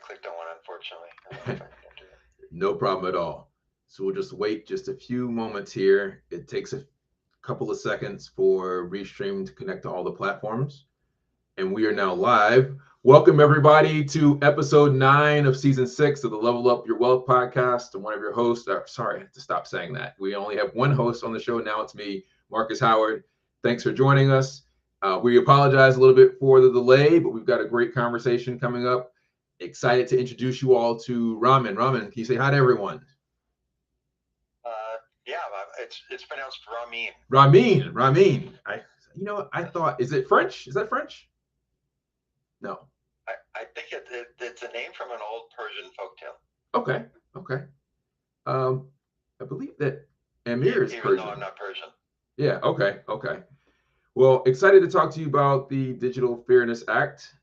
clicked on one, unfortunately. I don't know if I can do it. No problem at all. So we'll just wait just a few moments here. It takes a couple of seconds for Restream to connect to all the platforms. And we are now live. Welcome, everybody, to episode 9 of season 6 of the Level Up Your Wealth podcast. I'm one of your hosts. Sorry, I have to stop saying that. We only have one host on the show now. It's me, Marcus Howard. Thanks for joining us. We apologize a little bit for the delay, but we've got a great conversation coming up. Excited to introduce you all to Ramin. Ramin, can you say hi to everyone? Yeah, it's pronounced Ramin. Ramin. I thought, is it French? Is that French? No. I think it's a name from an old Persian folktale. Okay. I believe that Amir is Persian. Even though I'm not Persian. Yeah, okay. Well, excited to talk to you about the Digital Fairness Act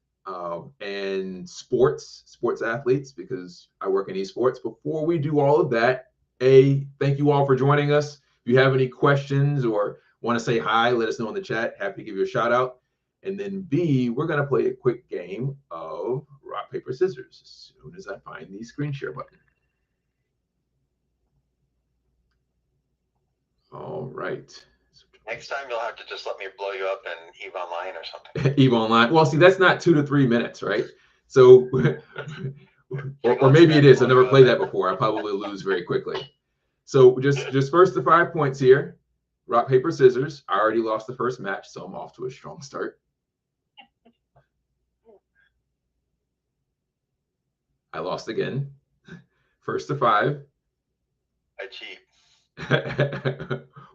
and sports athletes, because I work in esports. Before we do all of that, A, thank you all for joining us. If you have any questions or want to say hi, let us know in the chat. Happy to give you a shout out. And then B, we're going to play a quick game of rock, paper, scissors as soon as I find the screen share button. All right. Next time you'll have to just let me blow you up in EVE Online or something. EVE Online. Well, see, that's not 2 to 3 minutes, right? So, or maybe it is. I've never played that before. I probably lose very quickly. So just first the 5 points here. Rock, paper, scissors. I already lost the first match, so I'm off to a strong start. I lost again. First to 5. I cheat.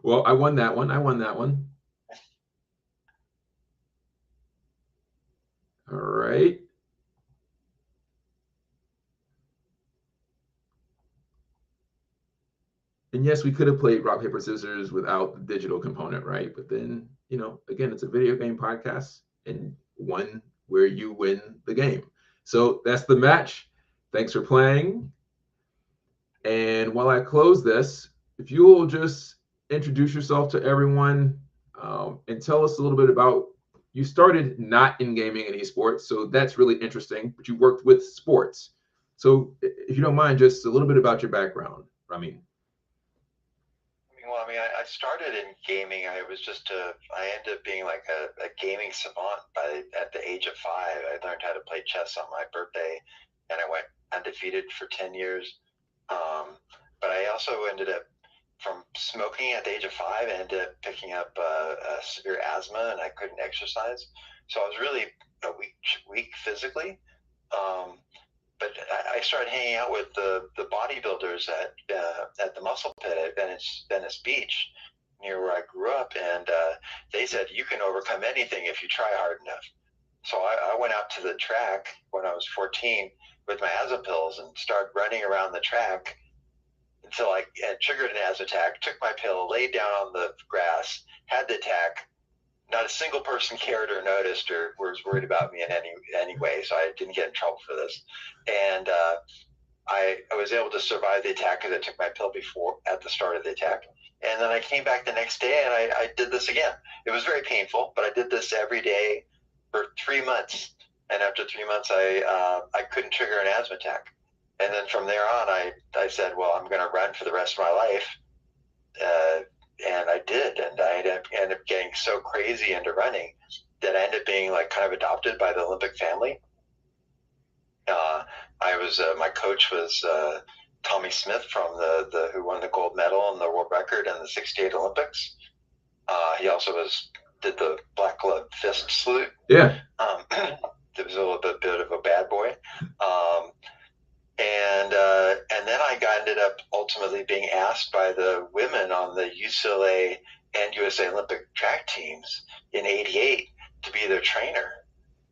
Well, I won that one. All right. And yes, we could have played rock, paper, scissors without the digital component, right? But then, again, it's a video game podcast and one where you win the game. So that's the match. Thanks for playing. And while I close this, if you will just introduce yourself to everyone and tell us a little bit about, you started not in gaming and esports, so that's really interesting, but you worked with sports. So if you don't mind, just a little bit about your background, Ramin. Well, I started in gaming. I ended up being like a gaming savant at the age of 5. I learned how to play chess on my birthday, and I went undefeated for 10 years. But I also ended up, from smoking at the age of 5, I ended up picking up severe asthma, and I couldn't exercise. So I was really weak physically. But I started hanging out with the bodybuilders at the Muscle Pit at Venice Beach, near where I grew up, and they said, you can overcome anything if you try hard enough. So I went out to the track when I was 14 with my asthma pills and started running around the track until I had triggered an asthma attack, took my pill, laid down on the grass, had the attack. Not a single person cared or noticed or was worried about me in any way, so I didn't get in trouble for this. And I was able to survive the attack because I took my pill at the start of the attack. And then I came back the next day and I did this again. It was very painful, but I did this every day for 3 months. And after 3 months, I couldn't trigger an asthma attack. And then from there on, I said, well, I'm going to run for the rest of my life. And I did, and I ended up getting so crazy into running that I ended up being like kind of adopted by the Olympic family. My coach was Tommy Smith from who won the gold medal and the world record in the '68 Olympics. He also did the black glove fist salute. Yeah. It was a little bit of a bad boy. And then I ended up ultimately being asked by the women on the UCLA and USA Olympic track teams in '88 to be their trainer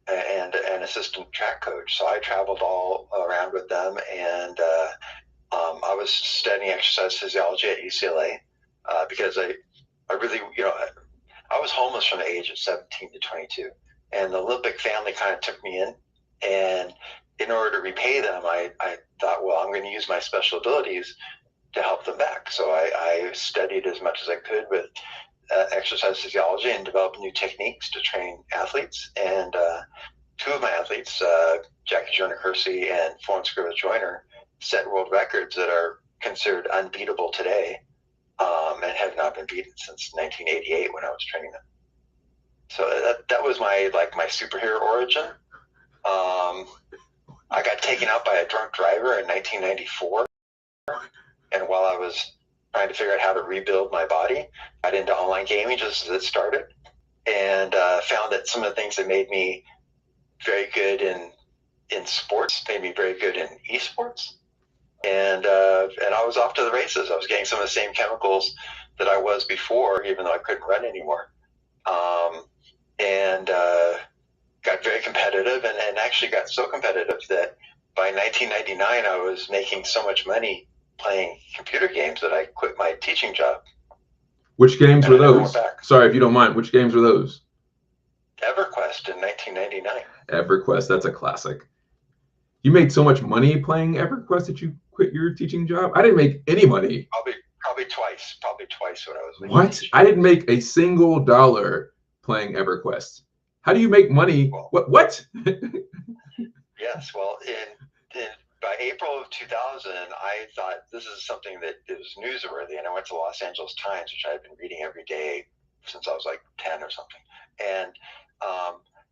and an assistant track coach. So I traveled all around with them, and I was studying exercise physiology at UCLA because I really, I was homeless from the age of 17 to 22, and the Olympic family kind of took me in, and in order to repay them, I thought, well, I'm going to use my special abilities to help them back. So I studied as much as I could with exercise physiology and developed new techniques to train athletes. And two of my athletes, Jackie Joyner Kersey and Florence Griffith Joyner, set world records that are considered unbeatable today, and have not been beaten since 1988 when I was training them. So that was my superhero origin. I got taken out by a drunk driver in 1994, and while I was trying to figure out how to rebuild my body, I got into online gaming just as it started, and found that some of the things that made me very good in sports made me very good in esports, and I was off to the races. I was getting some of the same chemicals that I was before, even though I couldn't run anymore, and got very competitive, and actually got so competitive that by 1999 I was making so much money playing computer games that I quit my teaching job. Which games were those? Sorry if you don't mind. Which games were those? EverQuest in 1999. EverQuest, that's a classic. You made so much money playing EverQuest that you quit your teaching job? I didn't make any money. Probably twice what I was making. What? I didn't make a single dollar playing EverQuest. How do you make money? Well, what? Yes, well, by April of 2000, I thought this is something that is newsworthy, and I went to the Los Angeles Times, which I had been reading every day since I was like 10 or something, and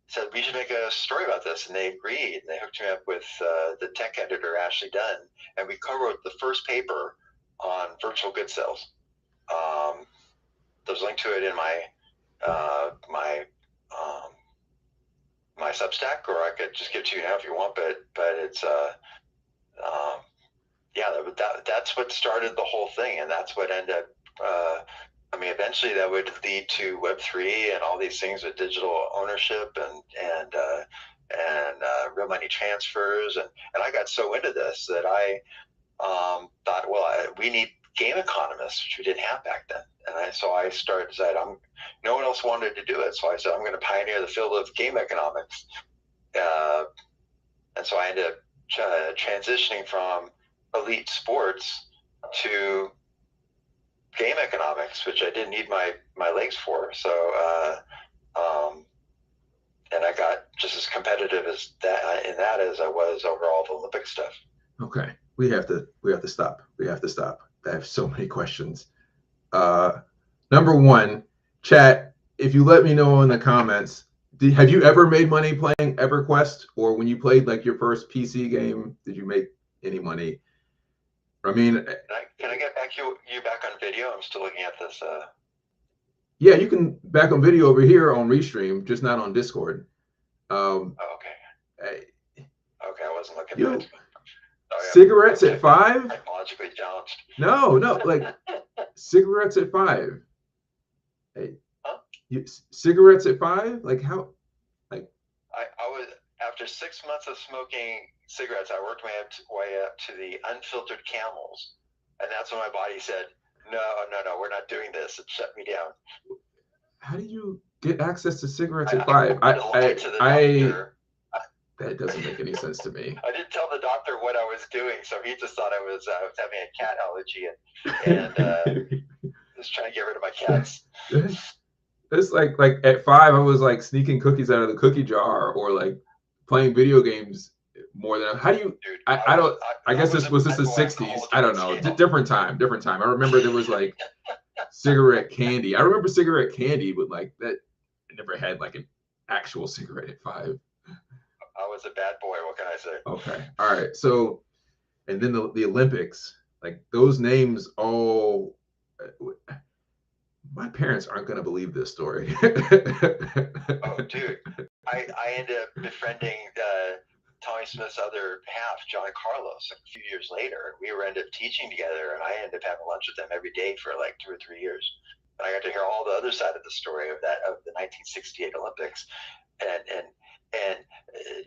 said we should make a story about this, and they agreed, and they hooked me up with the tech editor, Ashley Dunn, and we co-wrote the first paper on virtual goods sales. There's a link to it in my my Substack, or I could just give it to you now if you want, but it's that's what started the whole thing, and that's what ended up eventually that would lead to Web3 and all these things with digital ownership and real money transfers, and I got so into this that I thought, well, we need game economists, which we didn't have back then, and so I decided no one else wanted to do it, so I said I'm going to pioneer the field of game economics, and so I ended up transitioning from elite sports to game economics, which I didn't need my legs for. So, and I got just as competitive as that as I was over all the Olympic stuff. Okay, we have to stop. I have so many questions. Number one, chat, if you let me know in the comments, have you ever made money playing EverQuest, or when you played like your first PC game, did you make any money? Ramin, can I get you back on video? I'm still looking at this. Yeah, you can back on video over here on Restream, just not on Discord. Okay. Okay, I wasn't looking at it. Cigarettes at 5? Technologically challenged. No, like cigarettes at 5. Hey, huh? Cigarettes at 5? Like how? Like I was, after 6 months of smoking cigarettes, I worked my way up to the unfiltered Camels, and that's when my body said, no, we're not doing this. It shut me down. How did you get access to cigarettes at 5? That doesn't make any sense to me. I didn't tell the doctor what I was doing, so he just thought I was having a cat allergy and just trying to get rid of my cats. It's like at 5, I was like sneaking cookies out of the cookie jar, or like playing video games more than. How do you? Dude, I guess this was the 60s. I don't know. Different time. I remember there was like cigarette candy. I remember cigarette candy, but like that, I never had like an actual cigarette at 5. I was a bad boy. What can I say? Okay. All right. So, and then the Olympics, like those names all. My parents aren't going to believe this story. Oh, dude. I ended up befriending Tommy Smith's other half, John Carlos, a few years later. We ended up teaching together, and I ended up having lunch with them every day for like 2 or 3 years. And I got to hear all the other side of the story of the 1968 Olympics. And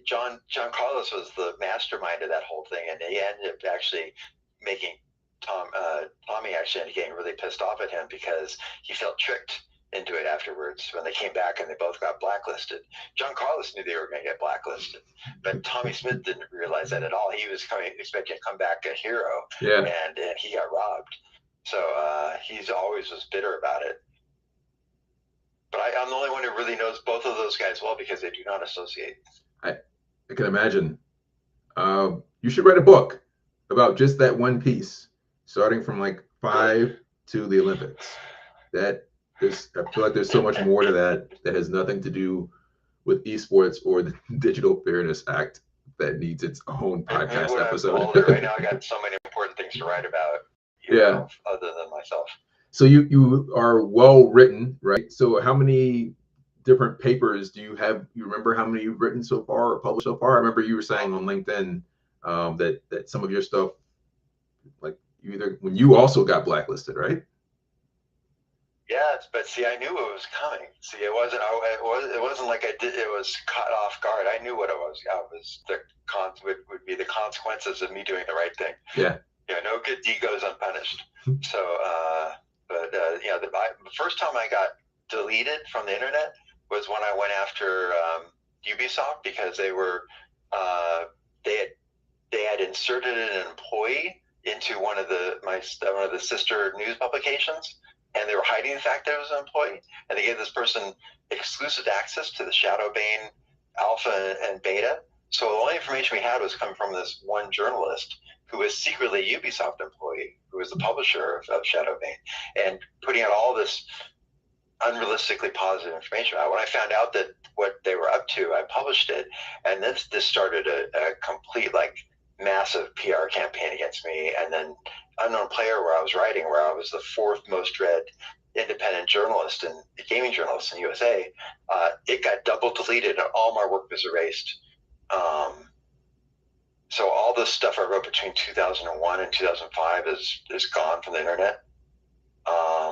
John Carlos was the mastermind of that whole thing, and he ended up actually making Tommy actually ended up getting really pissed off at him because he felt tricked into it afterwards when they came back and they both got blacklisted. John Carlos knew they were going to get blacklisted, but Tommy Smith didn't realize that at all. He was expecting to come back a hero, and he got robbed. So he's always was bitter about it. But I'm the only one who really knows both of those guys well because they do not associate. I can imagine. You should write a book about just that one piece, starting from like 5 to the Olympics. That I feel like there's so much more to that that has nothing to do with esports or the Digital Fairness Act that needs its own podcast episode. Right now, I got so many important things to write about, Yeah. other than myself. So you are well written, right? So how many different papers do you have? You remember how many you've written so far or published so far? I remember you were saying on LinkedIn that some of your stuff, like when you also got blacklisted, right? Yes, but see, I knew it was coming. See, it wasn't like I did. It was caught off guard. I knew what it was. Would be the consequences of me doing the right thing. Yeah. No good deed goes unpunished. So, the first time I got deleted from the internet was when I went after Ubisoft, because they had inserted an employee into one of the sister news publications, and they were hiding the fact that it was an employee, and they gave this person exclusive access to the Shadowbane alpha and beta. So the only information we had was coming from this one journalist who was secretly a Ubisoft employee, who was the publisher of Shadowbane, and putting out all this unrealistically positive information. When I found out that what they were up to, I published it, and this started a complete massive PR campaign against me. And then Unknown Player, where I was writing, where I was the 4th most read independent journalist and gaming journalist in USA, it got double deleted and all my work was erased. So all this stuff I wrote between 2001 and 2005 is gone from the internet.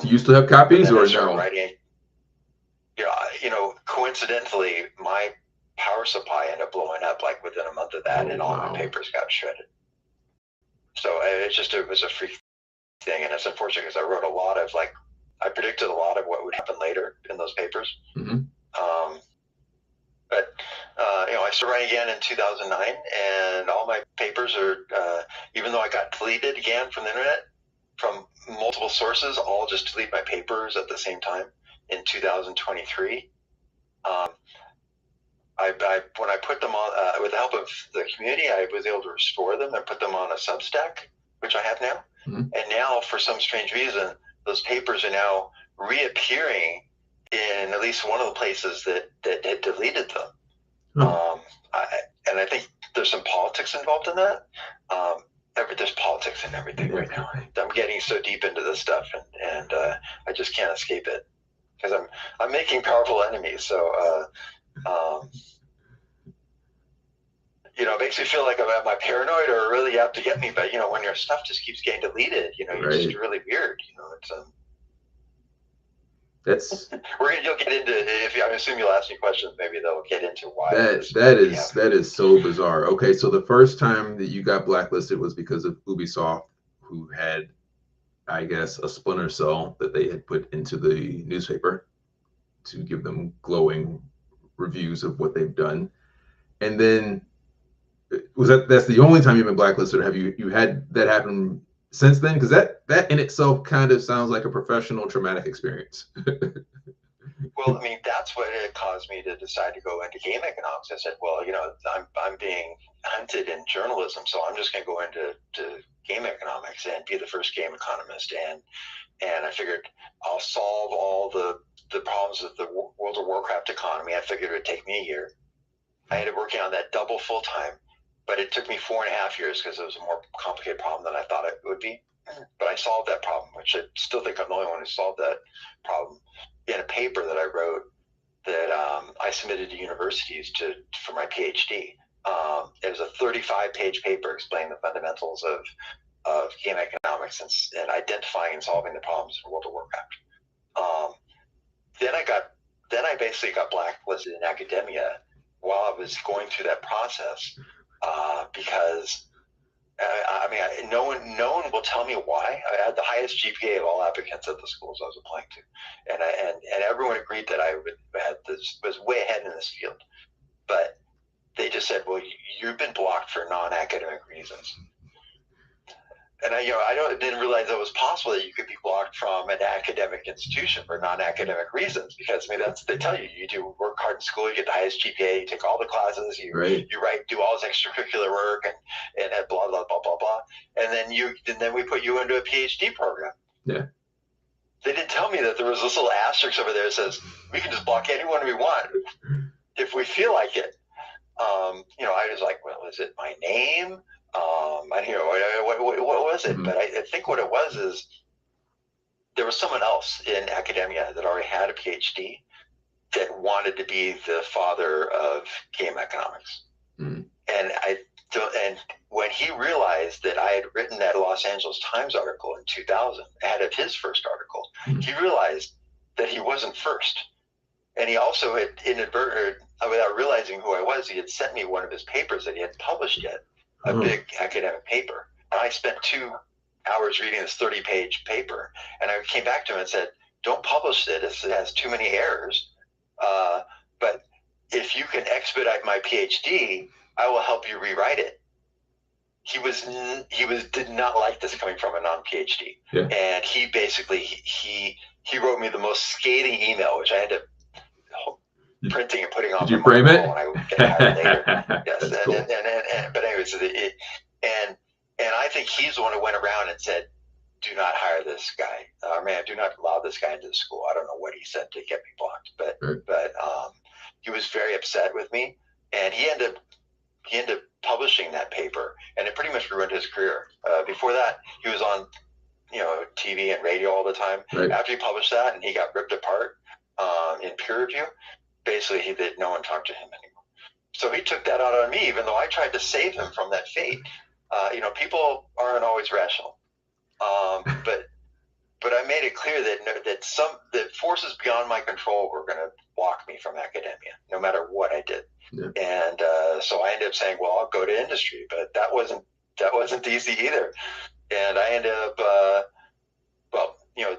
Do you still have copies or no? Writing, coincidentally, my power supply ended up blowing up within a month of that, and all my papers got shredded. So it was a freak thing, and it's unfortunate because I predicted a lot of what would happen later in those papers. Mm-hmm. But I started writing again in 2009, and all my papers are, even though I got deleted again from the internet, from multiple sources, all just delete my papers at the same time in 2023. When I put them on, with the help of the community, I was able to restore them and put them on a Substack, which I have now. Mm-hmm. And now, for some strange reason, those papers are now reappearing in at least one of the places that had deleted them. Oh. And I think there's some politics involved in that. There's politics in everything right now. I'm getting so deep into this stuff, and I just can't escape it because I'm making powerful enemies. So it makes me feel like am I paranoid or really out to get me? But when your stuff just keeps getting deleted, it's just really weird. That's you'll get into, I assume you'll ask me questions, maybe they'll get into why that is so bizarre. Okay, so the first time that you got blacklisted was because of Ubisoft, who had, I guess, a Splinter Cell that they had put into the newspaper to give them glowing reviews of what they've done. And then that's the only time you've been blacklisted, or have you had that happen since then? Because that in itself kind of sounds like a professional traumatic experience. Well, that's what it caused me to decide to go into game economics. I said, well, I'm being hunted in journalism, so I'm just going to go into game economics and be the first game economist. And I figured I'll solve all the problems of the World of Warcraft economy. I figured it would take me a year. I ended up working on that double full time, but it took me 4.5 years because it was a more complicated problem than I thought it would be. But I solved that problem, which I still think I'm the only one who solved that problem, in a paper that I wrote that I submitted to universities for my PhD. It was a 35-page paper explaining the fundamentals of game economics and identifying and solving the problems in World of Warcraft. Then I basically got blacklisted in academia while I was going through that process, because no one will tell me why. I had the highest GPA of all applicants at the schools I was applying to, and everyone agreed that I was way ahead in this field, but they just said, "Well, you've been blocked for non-academic reasons." And I didn't realize that it was possible that you could be blocked from an academic institution for non-academic reasons, because they tell you, you do work hard in school, you get the highest GPA, you take all the classes, you do all this extracurricular work, and blah blah blah blah blah, and then we put you into a PhD program. Yeah. They didn't tell me that there was this little asterisk over there that says we can just block anyone we want if we feel like it. I was like, well, is it my name? What was it? But I think what it was is there was someone else in academia that already had a PhD that wanted to be the father of game economics. And when he realized that I had written that Los Angeles Times article in 2000 ahead of his first article, he realized that he wasn't first. And he also had inadvertently, without realizing who I was, he had sent me one of his papers that he hadn't published yet, a big academic paper. And I spent 2 hours reading this 30-page paper. And I came back to him and said, don't publish it. It has too many errors. But if you can expedite my PhD, I will help you rewrite it. He did not like this coming from a non-PhD. Yeah. And he basically, he wrote me the most scathing email, which I had to printing and putting on. Did you frame it? When I get hired later. Yes. That's cool. But anyways, and I think he's the one who went around and said, do not hire this guy. Do not allow this guy into the school. I don't know what he said to get me blocked, but he was very upset with me, and he ended up publishing that paper, and it pretty much ruined his career. Before that, he was on, TV and radio all the time. Right. After he published that, and he got ripped apart in peer review, basically no one talked to him anymore. So he took that out on me, even though I tried to save him from that fate. People aren't always rational. But I made it clear that forces beyond my control were going to block me from academia, no matter what I did. Yeah. And so I ended up saying, well, I'll go to industry, but that wasn't easy either. And I ended up,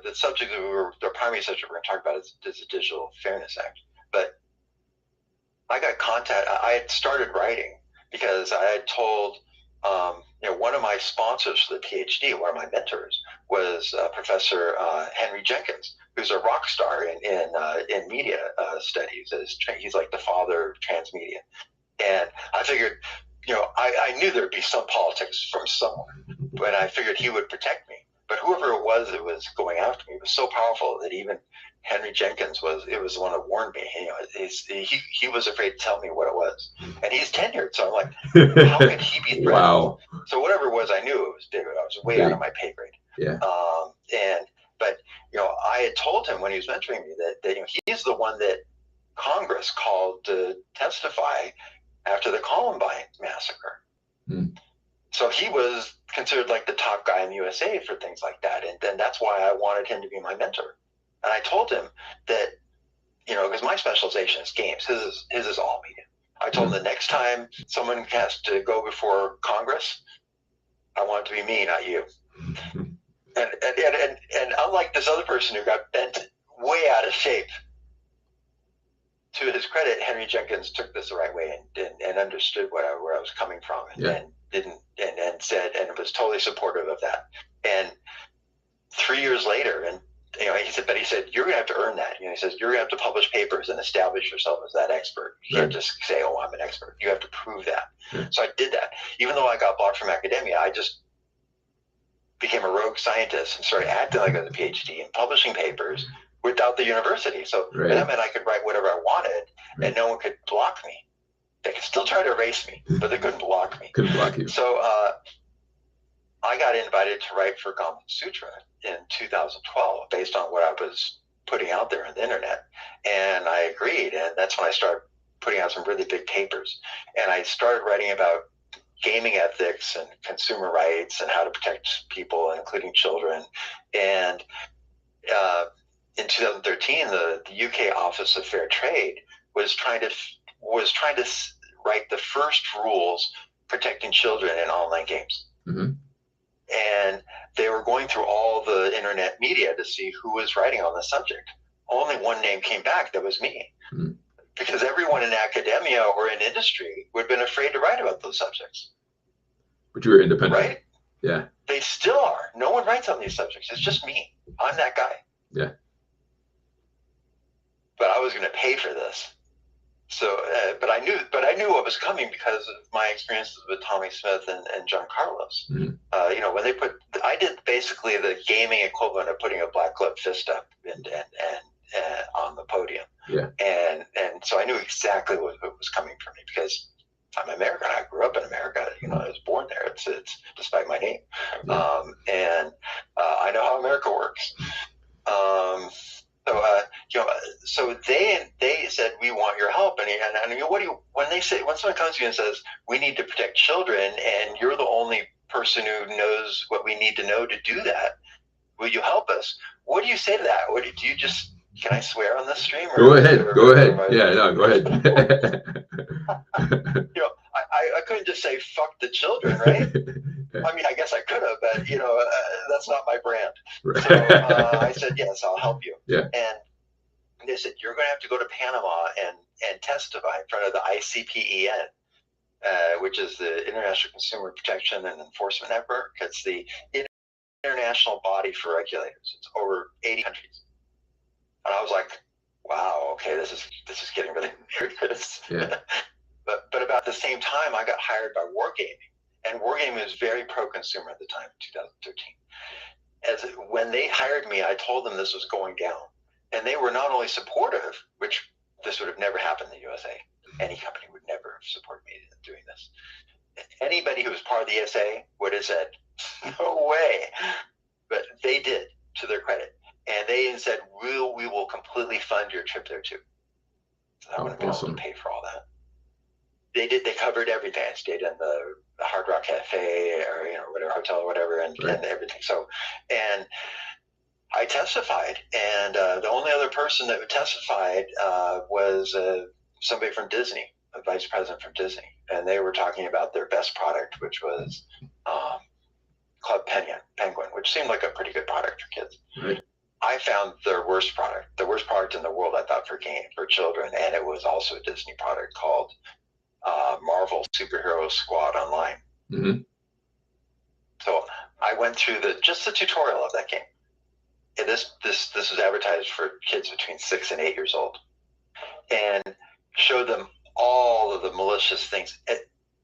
the subject the primary subject we're going to talk about is the Digital Fairness Act. But I got I had started writing because I had told, one of my sponsors for the PhD, one of my mentors, was Professor Henry Jenkins, who's a rock star in media studies. He's like the father of transmedia. And I figured, I knew there'd be some politics from someone, but I figured he would protect me. But whoever it was that was going after me was so powerful that even Henry Jenkins was the one that warned me. He was afraid to tell me what it was, and he's tenured. So I'm like, how could he be threatened? Wow. So whatever it was, I knew it was big. I was way out of my pay grade. Yeah. But I had told him when he was mentoring me that he's the one that Congress called to testify after the Columbine massacre. So he was considered like the top guy in the USA for things like that, and then that's why I wanted him to be my mentor. And I told him that, because my specialization is games, his is all media. I told him the next time someone has to go before Congress, I want it to be me, not you. And unlike this other person who got bent way out of shape, to his credit, Henry Jenkins took this the right way and understood where I was coming from, and said, and was totally supportive of that. And 3 years later, and he said, you're going to have to earn that. He says, you're going to have to publish papers and establish yourself as that expert. You can't just say, oh, I'm an expert. You have to prove that. Yeah. So I did that. Even though I got blocked from academia, I just became a rogue scientist and started acting like I was a PhD and publishing papers without the university. So that meant I could write whatever I wanted, and no one could block me. They could still try to erase me, but they couldn't block me. Couldn't block you. So I got invited to write for Gamma Sutra in 2012 based on what I was putting out there on the internet. And I agreed, and that's when I started putting out some really big papers. And I started writing about gaming ethics and consumer rights and how to protect people, including children. And in 2013, the UK Office of Fair Trade was trying to write the first rules protecting children in online games. Mm-hmm. And they were going through all the internet media to see who was writing on the subject. Only one name came back, that was me. Mm-hmm. Because everyone in academia or in industry would have been afraid to write about those subjects. But you were independent. Right? Yeah. They still are. No one writes on these subjects. It's just me. I'm that guy. Yeah. But I was going to pay for this. So, but I knew what was coming because of my experiences with Tommy Smith and John Carlos. Mhm. When I did basically the gaming equivalent of putting a black glove fist up and on the podium. Yeah. And so I knew exactly what was coming for me because I'm American. I grew up in America. I was born there. It's despite my name. Yeah. And I know how America works. So they said, we want your help. And when someone comes to you and says, we need to protect children and you're the only person who knows what we need to know to do that, will you help us? What do you say to that? Can I swear on this stream? Go ahead. Yeah, no, go ahead. I couldn't just say, fuck the children, right? I mean, I guess I could have, but that's not my brand. Right. So I said, yes, I'll help you. Yeah. And they said, you're going to have to go to Panama and testify in front of the ICPEN, which is the International Consumer Protection and Enforcement Network. It's the international body for regulators. It's over 80 countries. And I was like, wow, okay, this is getting really serious. Yeah. But about the same time, I got hired by Wargaming. And Wargaming was very pro-consumer at the time, 2013. When they hired me, I told them this was going down. And they were not only supportive, which this would have never happened in the USA. Any company would never have supported me in doing this. Anybody who was part of the ESA would have said, no way. But they did, to their credit. And they said, we will completely fund your trip there too. So I would have been able to pay for all that. They did. They covered everything. I stayed in the Hard Rock Cafe or whatever hotel or whatever, and everything. So, and I testified, and the only other person that testified was somebody from Disney, a vice president from Disney, and they were talking about their best product, which was Club Penguin, which seemed like a pretty good product for kids. Right. I found their worst product in the world, I thought, for children, and it was also a Disney product called Marvel Superhero Squad Online. Mm-hmm. So I went through just the tutorial of that game. And this was advertised for kids between 6 and 8 years old, and showed them all of the malicious things.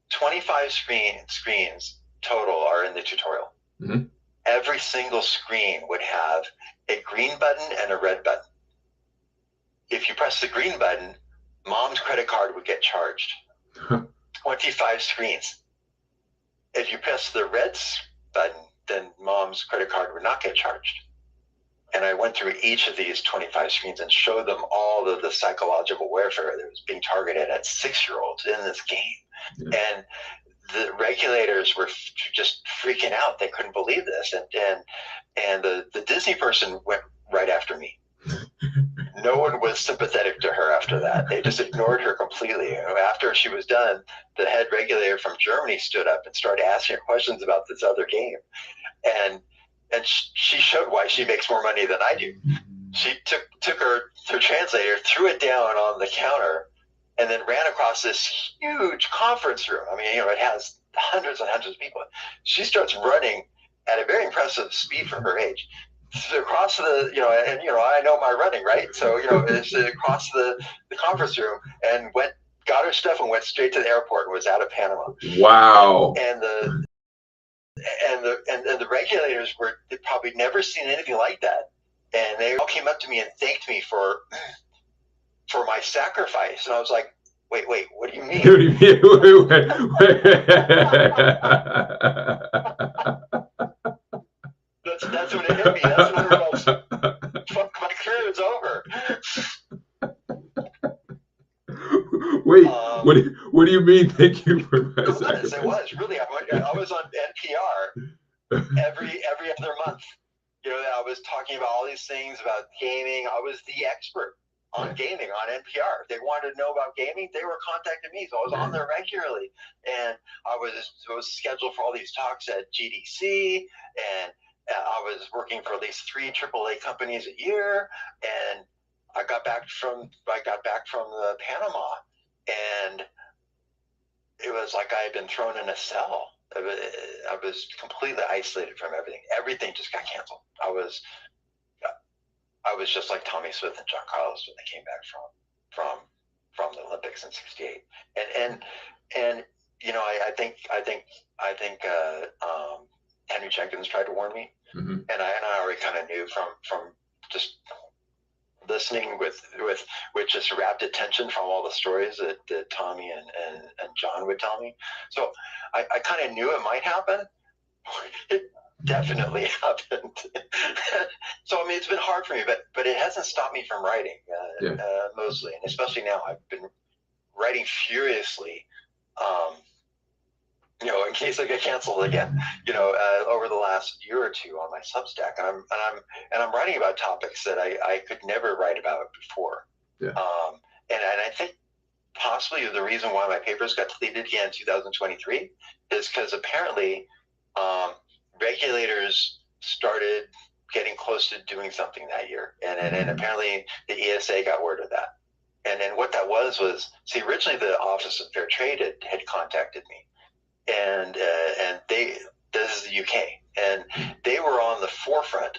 25 screens total are in the tutorial. Mm-hmm. Every single screen would have a green button and a red button. If you press the green button, mom's credit card would get charged. 25 screens. If you press the red button, then mom's credit card would not get charged. And I went through each of these 25 screens and showed them all of the psychological warfare that was being targeted at 6-year-olds in this game. Yeah. And the regulators were just freaking out. They couldn't believe this. And the Disney person went right after me. No one was sympathetic to her after that. They just ignored her completely. After she was done, the head regulator from Germany stood up and started asking her questions about this other game. And she showed why she makes more money than I do. She took her translator, threw it down on the counter, and then ran across this huge conference room. I mean, it has hundreds and hundreds of people. She starts running at a very impressive speed for her age. Across the, I know my running, right? So, it's across the conference room and got her stuff and went straight to the airport and was out of Panama. Wow. And the regulators they'd probably never seen anything like that. And they all came up to me and thanked me for my sacrifice. And I was like, wait, what do you mean? What do you mean? That's when it hit me. That's when it was, fuck, my career is over. Wait, what do you mean? Thank you for my sacrifice? It was really. I was on NPR every other month. I was talking about all these things about gaming. I was the expert on gaming on NPR. They wanted to know about gaming. They were contacting me, so I was on there regularly. And I was scheduled for all these talks at GDC, and I was working for at least 3 AAA companies a year. And I got back from Panama, and it was like I had been thrown in a cell. I was completely isolated from everything. Everything just got canceled. I was just like Tommy Smith and John Carlos when they came back from the Olympics in '68. And you know, I think Henry Jenkins tried to warn me, and I already kind of knew from just listening with just rapt attention from all the stories that Tommy and John would tell me. So I kind of knew it might happen. It definitely happened. So I mean, it's been hard for me, but it hasn't stopped me from writing mostly, and especially now I've been writing furiously. You know, in case I get canceled again, you know, over the last year or two on my Substack, and I'm writing about topics that I could never write about before. Yeah. And I think possibly the reason why my papers got deleted again in 2023 is because apparently regulators started getting close to doing something that year, and apparently the ESA got word of that. And then what that was see, originally the Office of Fair Trade had contacted me. And this is the UK, and they were on the forefront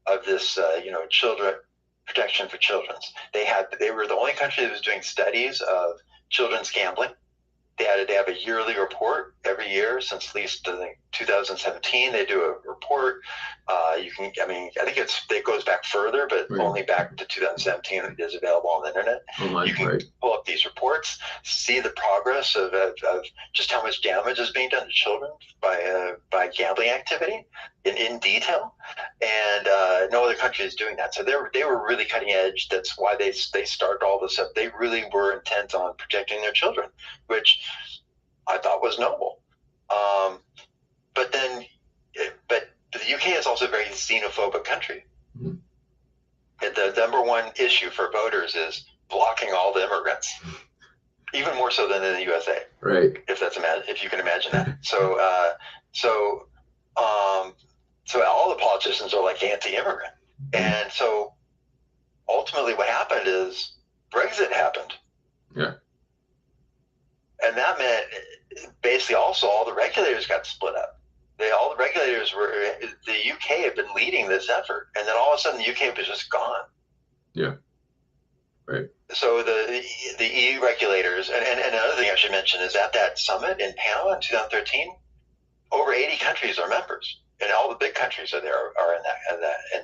of this, you know, children protection for children's. They were the only country that was doing studies of children's gambling. They have a yearly report every year since at least 2017. They do a report. I think it goes back further, but only back to 2017. It is available on the internet. Online, you can pull up these reports, see the progress of just how much damage is being done to children by gambling activity in detail. And no other country is doing that. So they were really cutting edge. That's why they started all this up. They really were intent on protecting their children, which I thought was noble. But the UK is also a very xenophobic country. Mm-hmm. And the number one issue for voters is blocking all the immigrants, even more so than in the USA. Right. If you can imagine that. So all the politicians are like anti-immigrant. Mm-hmm. And so ultimately what happened is Brexit happened. Yeah. And that meant basically also all the regulators got split up. All the regulators the UK had been leading this effort, and then all of a sudden the UK was just gone. Yeah. Right. So the EU regulators, and another thing I should mention is at that summit in Panama in 2013, over 80 countries are members, and all the big countries are in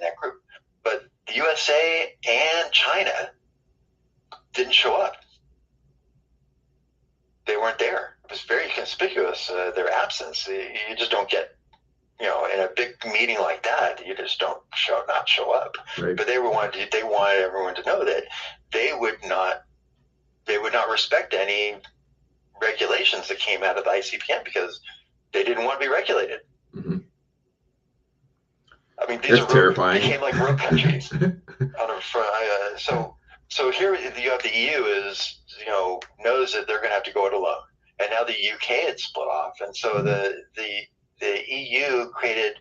that group. But the USA and China didn't show up. They weren't there. It was very conspicuous, their absence. You just don't get, you know, in a big meeting like that, you just don't show up. Right. But they wanted everyone to know that they would not respect any regulations that came out of the ICPN because they didn't want to be regulated. Mm-hmm. I mean, these That's terrifying. Became like rogue countries. So here you have the EU knows that they're going to have to go it alone, and now the UK had split off, and so the EU created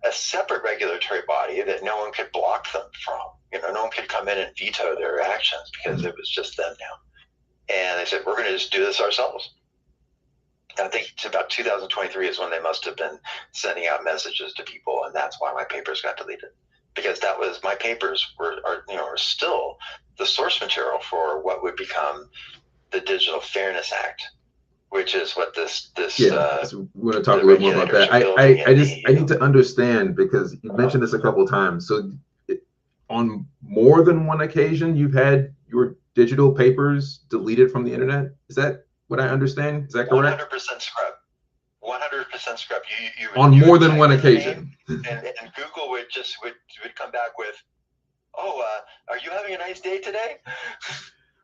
a separate regulatory body that no one could block them from. You know, no one could come in and veto their actions because it was just them now. And they said, we're going to just do this ourselves. And I think it's about 2023 is when they must have been sending out messages to people, and that's why my papers got deleted. Because my papers are still the source material for what would become the Digital Fairness Act, which is what this so we're going to talk a little more about that. I need to understand, because you mentioned this a couple of times. So on more than one occasion, you've had your digital papers deleted from the internet. Is that what I understand? Is that correct? 100% scrub. 100% scrub. You on more than one occasion. And Google would come back with, are you having a nice day today?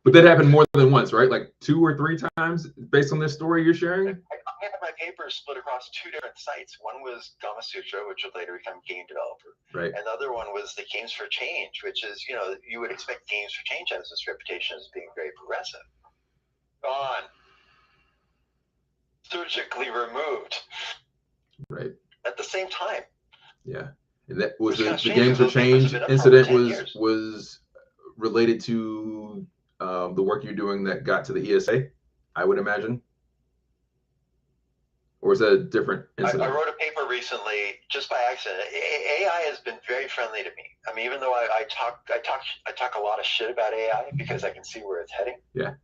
But that happened more than once, right? Like 2 or 3 times, based on this story you're sharing? I had my papers split across 2 different sites. One was Gamasutra, which would later become Game Developer. Right. And the other one was the Games for Change, which is, you would expect Games for Change has this reputation as being very progressive. Gone. Surgically removed. Right. At the same time. Yeah. And that was the Games for Change incident was related to the work you're doing that got to the ESA, I would imagine. or is that a different incident? I wrote a paper recently just by accident. AI has been very friendly to me. I mean, even though I talk a lot of shit about AI because I can see where it's heading. Yeah.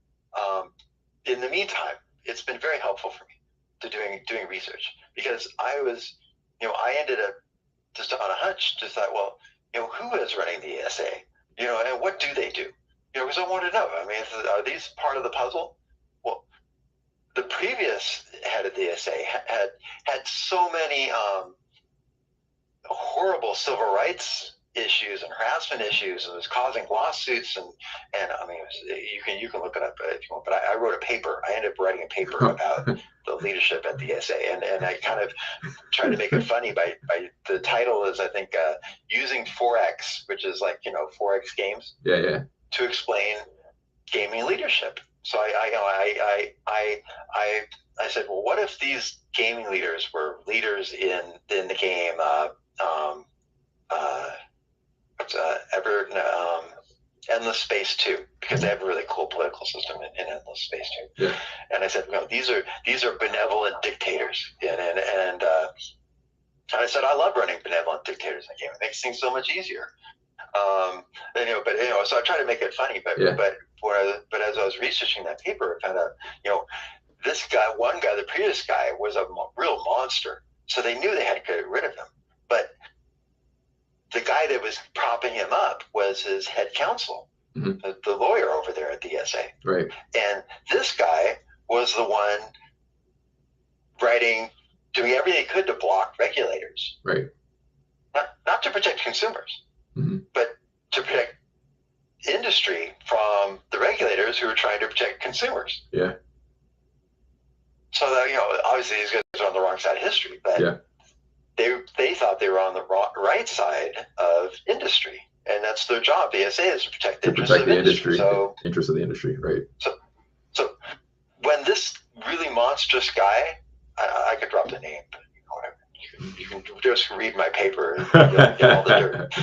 In the meantime, it's been very helpful for me to doing research, because I ended up just on a hunch, just thought, well, who is running the ESA? And what do they do? Because I wanted to know. I mean, are these part of the puzzle? Well, the previous head of the ESA had so many horrible civil rights issues and harassment issues, and was causing lawsuits, and I mean, you can look it up if you want. But I wrote a paper. I ended up writing a paper about the leadership at the ESA, and I kind of tried to make it funny by the title is, I think, using 4X, which is like 4X games. Yeah. To explain gaming leadership. So I said, well, what if these gaming leaders were leaders in the game? Endless Space 2, because they have a really cool political system in Endless Space 2. Yeah. And I said, these are benevolent dictators, and I said, I love running benevolent dictators in a game. It makes things so much easier. So I try to make it funny, but as I was researching that paper, I found out, this guy, the previous guy, was a real monster. So they knew they had to get rid of him. But the guy that was propping him up was his head counsel, the lawyer over there at the ESA. Right. And this guy was the one doing everything he could to block regulators. Right. Not to protect consumers, mm-hmm. but to protect industry from the regulators who are trying to protect consumers. Yeah. So that, obviously these guys are on the wrong side of history, but they thought they were on the right side of industry, and that's their job. The ESA is to protect the interests of industry. So interests of the industry, right? So when this really monstrous guy, I could drop the name, but whatever. You can just read my paper and get all the dirt.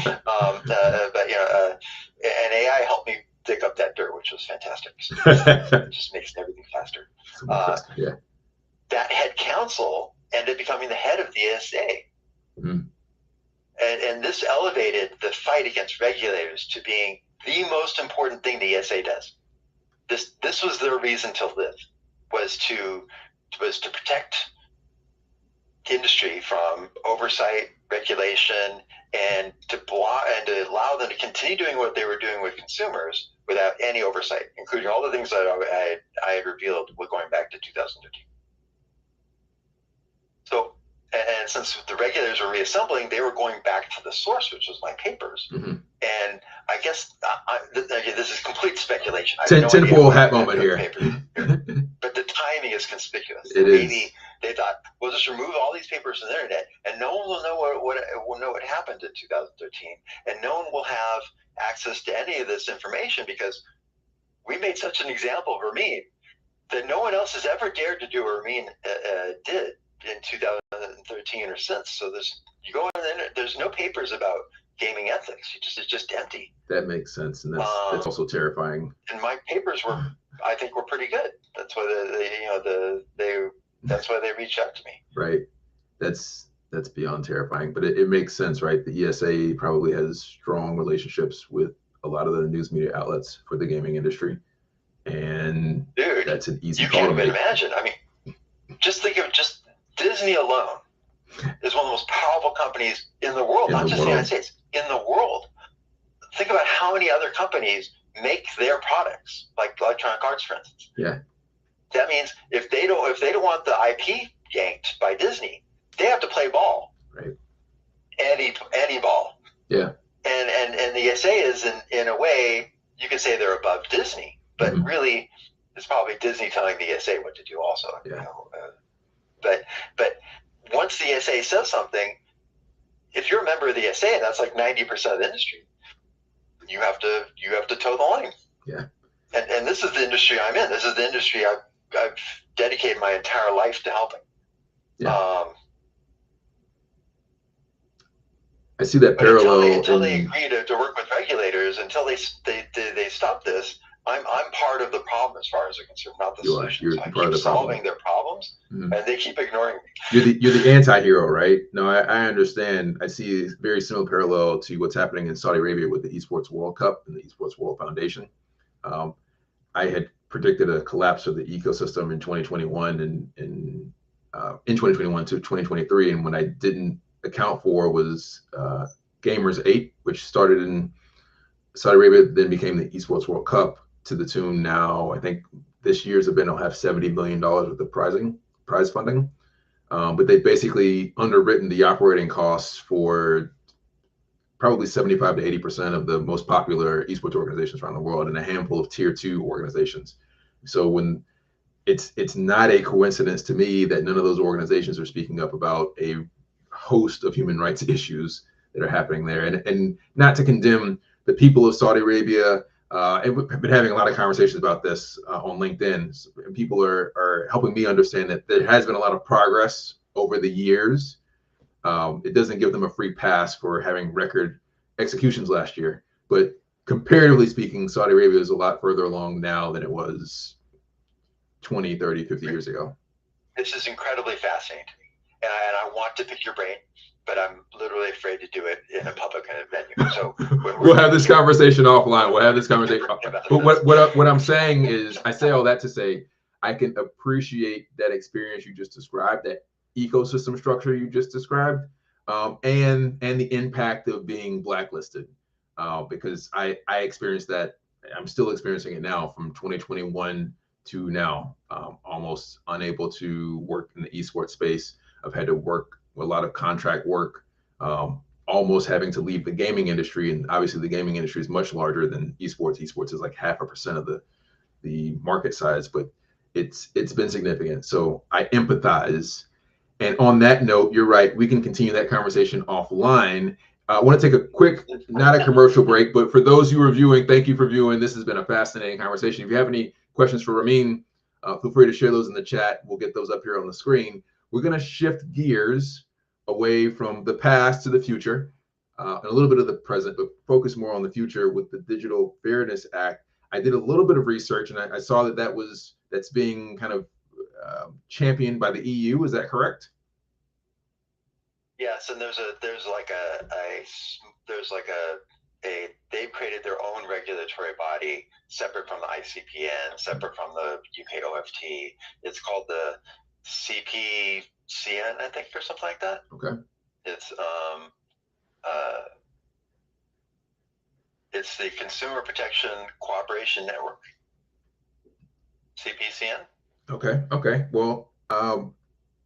And AI helped me dig up that dirt, which was fantastic. It just makes everything faster. That head counsel ended up becoming the head of the ESA. Mm. And this elevated the fight against regulators to being the most important thing the ESA does. This was their reason to live, was to protect industry from oversight, regulation, and to allow them to continue doing what they were doing with consumers without any oversight, including all the things that I had revealed going back to 2013. So, and since the regulators were reassembling, they were going back to the source, which was my papers. Mm-hmm. And I guess this is complete speculation. Tinfoil hat moment here. But the timing is conspicuous. Maybe they thought, we'll just remove all these papers from the internet, and no one will know what happened in 2013, and no one will have access to any of this information, because we made such an example of Ramin that no one else has ever dared to do what Ramin did in 2013 or since. So you go on the internet, there's no papers about gaming ethics. It's just empty. That makes sense, and that's also terrifying. And my papers I think were pretty good. That's why that's why they reached out to me. Right. That's beyond terrifying, but it makes sense, right? The ESA probably has strong relationships with a lot of the news media outlets for the gaming industry, and dude, that's an easy you call can't to make. even imagine. I mean, just think of Disney alone is one of the most powerful companies in the world, not just the United States, in the world. Think about how many other companies make their products, like Electronic Arts, for instance. Yeah. That means if they don't want the IP yanked by Disney, they have to play ball. Right. Any ball. Yeah. And the ESA is in a way, you could say they're above Disney, but mm-hmm. really it's probably Disney telling the ESA what to do also. Yeah. But once the ESA says something, if you're a member of the ESA, and that's like 90% of the industry, you have to toe the line. Yeah. And this is the industry I'm in. This is the industry I've dedicated my entire life to helping. Yeah. I see that parallel. Until they agree to work with regulators, until they stop this, I'm part of the problem as far as they're concerned, not the solution. You're So I part of keep the problem. solving their problems, and they keep ignoring me. You're the anti-hero, right? No, I understand. I see a very similar parallel to what's happening in Saudi Arabia with the Esports World Cup and the Esports World Foundation. I had predicted a collapse of the ecosystem in 2021 and in 2021 to 2023, and what I didn't account for was Gamers 8, which started in Saudi Arabia, then became the Esports World Cup, to the tune now, I think this year's event will have $70 million worth of prize funding. But they've basically underwritten the operating costs for probably 75 to 80% of the most popular esports organizations around the world and a handful of tier 2 organizations. So when it's not a coincidence to me that none of those organizations are speaking up about a host of human rights issues that are happening there. And not to condemn the people of Saudi Arabia, and we've been having a lot of conversations about this on LinkedIn. And people are helping me understand that there has been a lot of progress over the years. It doesn't give them a free pass for having record executions last year. But comparatively speaking, Saudi Arabia is a lot further along now than it was 20, 30, 50 years ago. This is incredibly fascinating to me. And I want to pick your brain, but I'm literally afraid to do it in a public venue. So we'll have this conversation offline. We'll have this conversation. But what I'm saying is, I say all that to say, I can appreciate that experience you just described, that ecosystem structure you just described, and the impact of being blacklisted, because I experienced that. I'm still experiencing it now from 2021 to now. Almost unable to work in the esports space. I've had to work with a lot of contract work, almost having to leave the gaming industry. And obviously the gaming industry is much larger than esports. Esports is like 0.5% of the market size, but it's been significant. So I empathize. And on that note, you're right. We can continue that conversation offline. I want to take a quick, not a commercial break, but for those who are viewing, thank you for viewing. This has been a fascinating conversation. If you have any questions for Ramin, feel free to share those in the chat. We'll get those up here on the screen. We're going to shift gears away from the past to the future, and a little bit of the present, but focus more on the future with the Digital Fairness Act. I did a little bit of research, and I saw that's being kind of championed by the EU. Is that correct? Yes, and they've created their own regulatory body separate from the ICPN, separate from the UK OFT. It's called the CPCN, I think, or something like that. Okay. It's the Consumer Protection Cooperation Network. CPCN. Okay. Well,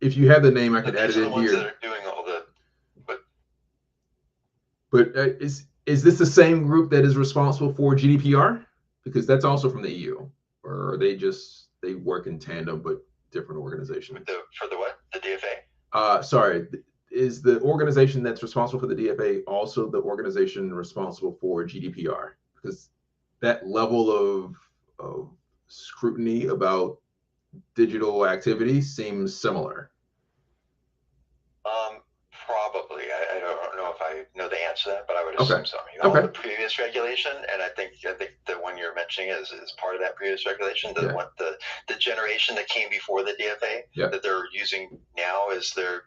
if you have the name, I could add it in here. These are the ones that are doing all the. But is this the same group that is responsible for GDPR? Because that's also from the EU, or are they work in tandem but different organizations? For the what? The DFA? Sorry, is the organization that's responsible for the DFA also the organization responsible for GDPR? Because that level of scrutiny about digital activity seems similar. Probably. I don't know if I know the answer to that, but I would assume so. All the previous regulation, and I think the one you're mentioning is part of that previous regulation. The generation that came before the DFA that they're using now is to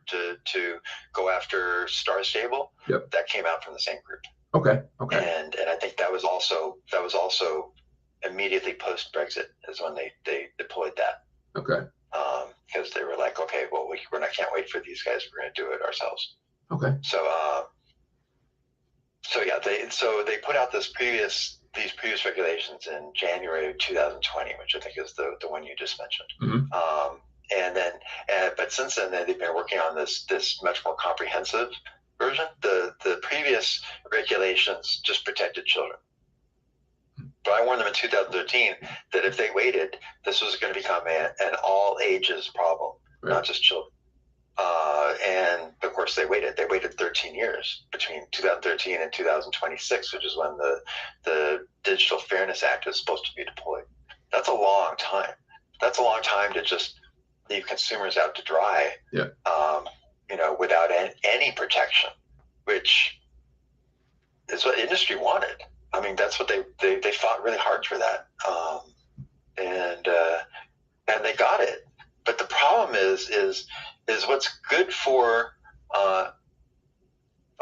go after Star Stable. That came out from the same group. Okay. And I think that was also immediately post Brexit is when they deployed that. Okay. Because they were like, okay, well, can't wait for these guys. We're going to do it ourselves. Okay. They put out these previous regulations in January of 2020, which I think is the one you just mentioned. Mm-hmm. But since then they've been working on this much more comprehensive version. The previous regulations just protected children. But I warned them in 2013 that if they waited, this was going to become an all ages problem, not just children. And of course they waited. They waited 13 years between 2013 and 2026, which is when the Digital Fairness Act is supposed to be deployed. That's a long time. That's a long time to just leave consumers out to dry, without any protection, which is what the industry wanted. I mean, that's what they fought really hard for that, and they got it. But the problem is what's good for.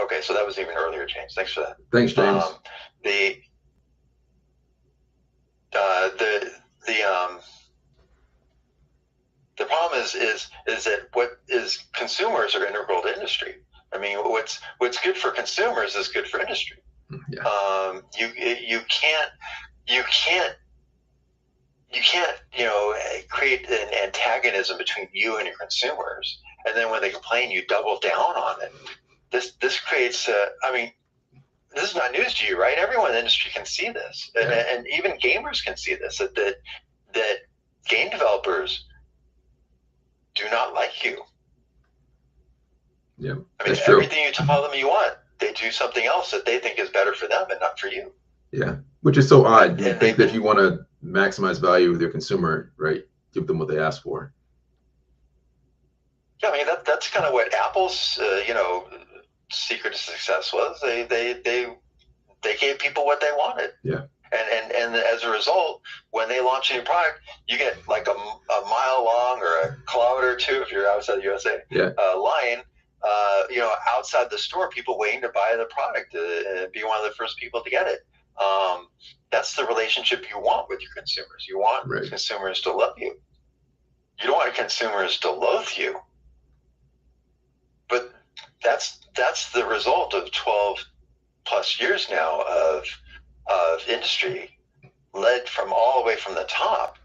Okay, so that was even earlier, James. Thanks for that. Thanks, James. The problem is that what is consumers are integral to industry. I mean, what's good for consumers is good for industry. Yeah. You can't create an antagonism between you and your consumers, and then when they complain, you double down on it. This creates. I mean, this is not news to you, right? Everyone in the industry can see this, and even gamers can see this. That game developers do not like you. Yeah, I mean, everything you tell them you want, they do something else that they think is better for them and not for you. Yeah, which is so odd. You think that if you want to maximize value with your consumer, right, give them what they ask for. Yeah, I mean that's kind of what Apple's secret to success was. They gave people what they wanted. Yeah. And as a result, when they launch a new product, you get like a mile long or a kilometer or two if you're outside the USA. Yeah. Line, outside the store, people waiting to buy the product and be one of the first people to get it. That's the relationship you want with your consumers. You want consumers to love you. You don't want consumers to loathe you. But that's the result of 12 plus years now of industry led from all the way from the top,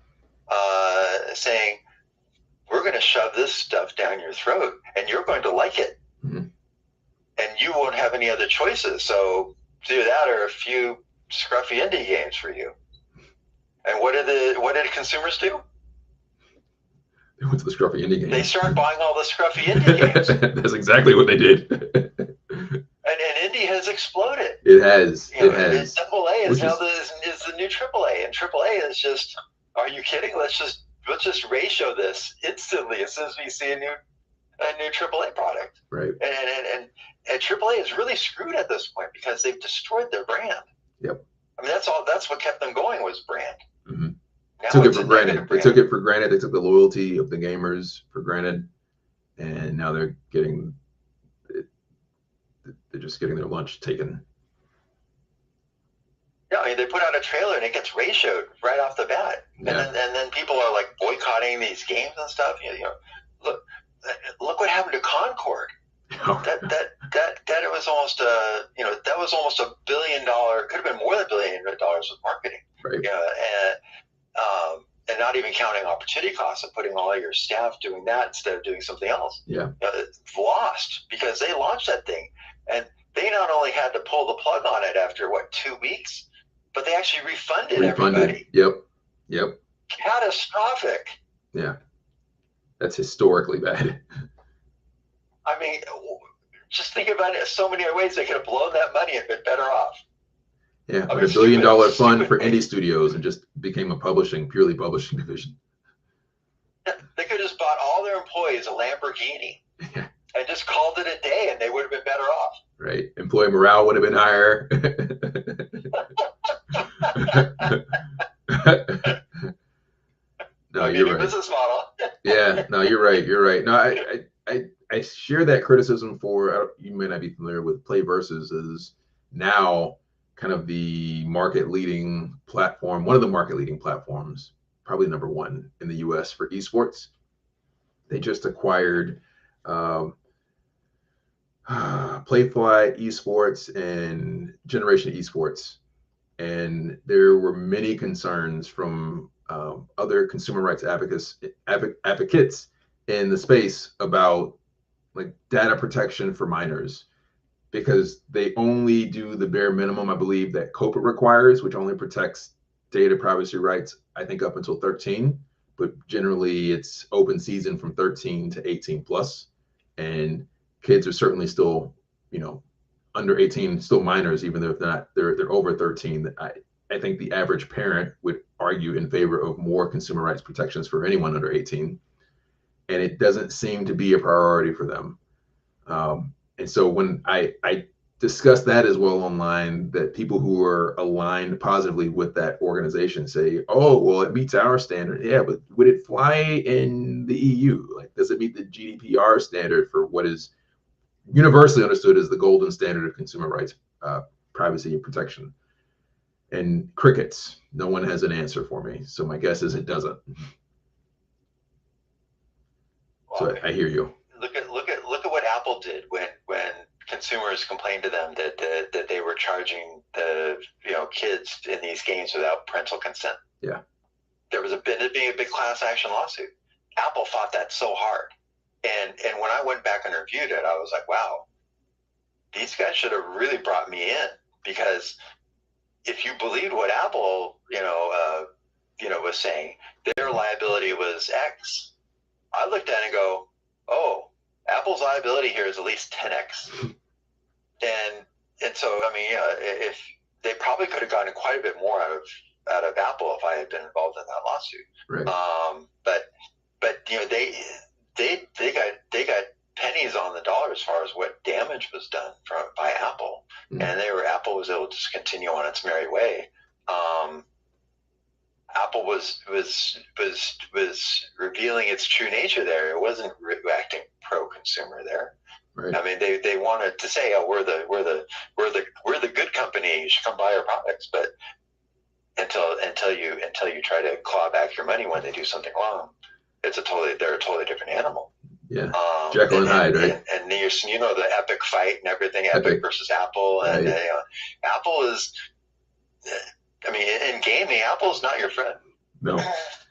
saying we're going to shove this stuff down your throat and you're going to like it. Mm-hmm. And you won't have any other choices. So do that or a few scruffy indie games for you. And what did consumers do? They went to the scruffy indie games. They started buying all the scruffy indie games. That's exactly what they did. And indie has exploded. It has. It has. AAA is now the new AAA, and AAA is just. Are you kidding? Let's just ratio this instantly as soon as we see a new AAA product. Right. And AAA is really screwed at this point because they've destroyed their brand. Yep. I mean, that's what kept them going was brand. Mm-hmm. Took it for granted. They took it for granted. They took the loyalty of the gamers for granted, and now they're getting. They're just getting their lunch taken. Yeah, I mean, they put out a trailer and it gets ratioed right off the bat, yeah. and then people are like boycotting these games and stuff. Look what happened to Concord. Oh. That it was almost that was almost $1 billion. Could have been more than $1 billion with marketing. Right. And not even counting opportunity costs of putting all your staff doing that instead of doing something else. Yeah. It's lost because they launched that thing, and they not only had to pull the plug on it after 2 weeks, but they actually refunded everybody. Yep. Catastrophic. Yeah. That's historically bad. I mean, just think about it. So many ways they could have blown that money and been better off. Yeah, like $1 billion fund for indie studios and just became a purely publishing division. They could have just bought all their employees a Lamborghini and just called it a day, and they would have been better off. Right. Employee morale would have been higher. No, you're right. Business model. Yeah, no, you're right. You're right. No, I share that criticism for, you may not be familiar with Playversus is now kind of the market leading platform, one of the market leading platforms, probably number one in the US for esports. They just acquired Playfly Esports and Generation Esports. And there were many concerns from other consumer rights advocates in the space about like data protection for minors, because they only do the bare minimum, I believe, that COPA requires, which only protects data privacy rights, I think, up until 13. But generally, it's open season from 13 to 18 plus. And kids are certainly still, under 18, still minors, even though they're over 13. I think the average parent would argue in favor of more consumer rights protections for anyone under 18. And it doesn't seem to be a priority for them. And so when I discuss that as well online, that people who are aligned positively with that organization say, oh, well, it meets our standard. Yeah, but would it fly in the EU? Like, does it meet the GDPR standard for what is universally understood as the golden standard of consumer rights, privacy and protection? And crickets. No one has an answer for me. So my guess is it doesn't. Well, So I hear you. Look at what Apple did when consumers complained to them that they were charging the kids in these games without parental consent. Yeah. There was being a big class action lawsuit. Apple fought that so hard. And when I went back and reviewed it, I was like, wow, these guys should have really brought me in, because if you believed what Apple, was saying, their liability was X. I looked at it and go, oh, Apple's liability here is at least 10X. And so, I mean, if they probably could have gotten quite a bit more out of Apple if I had been involved in that lawsuit. Right. But they got pennies on the dollar as far as what damage was done by Apple, and Apple was able to just continue on its merry way. Apple was revealing its true nature there. It wasn't acting pro-consumer there. Right. I mean, they wanted to say, "Oh, we're the good company. You should come buy our products." But until you try to claw back your money when they do something wrong, they're a totally different animal. Yeah, Jekyll and Hyde, right? And the Epic fight and everything, Epic versus Apple, and right. Apple is. I mean, in gaming, Apple is not your friend. No,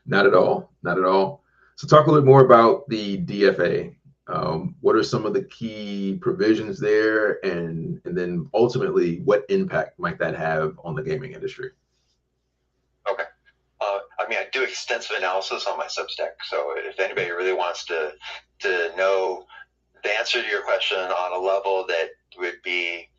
not at all. Not at all. So talk a little bit more about the DFA. What are some of the key provisions there, and then ultimately, what impact might that have on the gaming industry? Okay. I mean, I do extensive analysis on my Substack, so if anybody really wants to know the answer to your question on a level that would be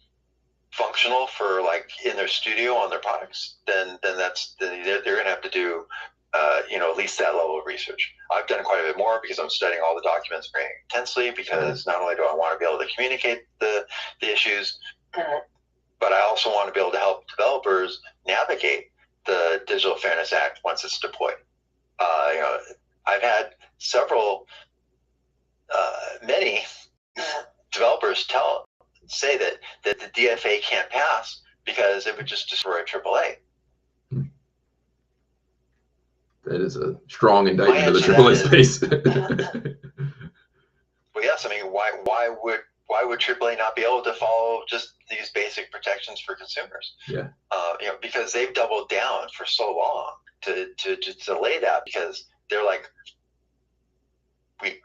functional for like in their studio on their products, then they're going to have to do at least that level of research. I've done quite a bit more because I'm studying all the documents very intensely, because not only do I want to be able to communicate the issues, but I also want to be able to help developers navigate the Digital Fairness Act once it's deployed. I've had many developers say that the DFA can't pass because it would just destroy AAA. That is a strong indictment of the AAA space. Well, yes. I mean, why would AAA not be able to follow just these basic protections for consumers? Yeah. Because they've doubled down for so long to delay that, because they're like, we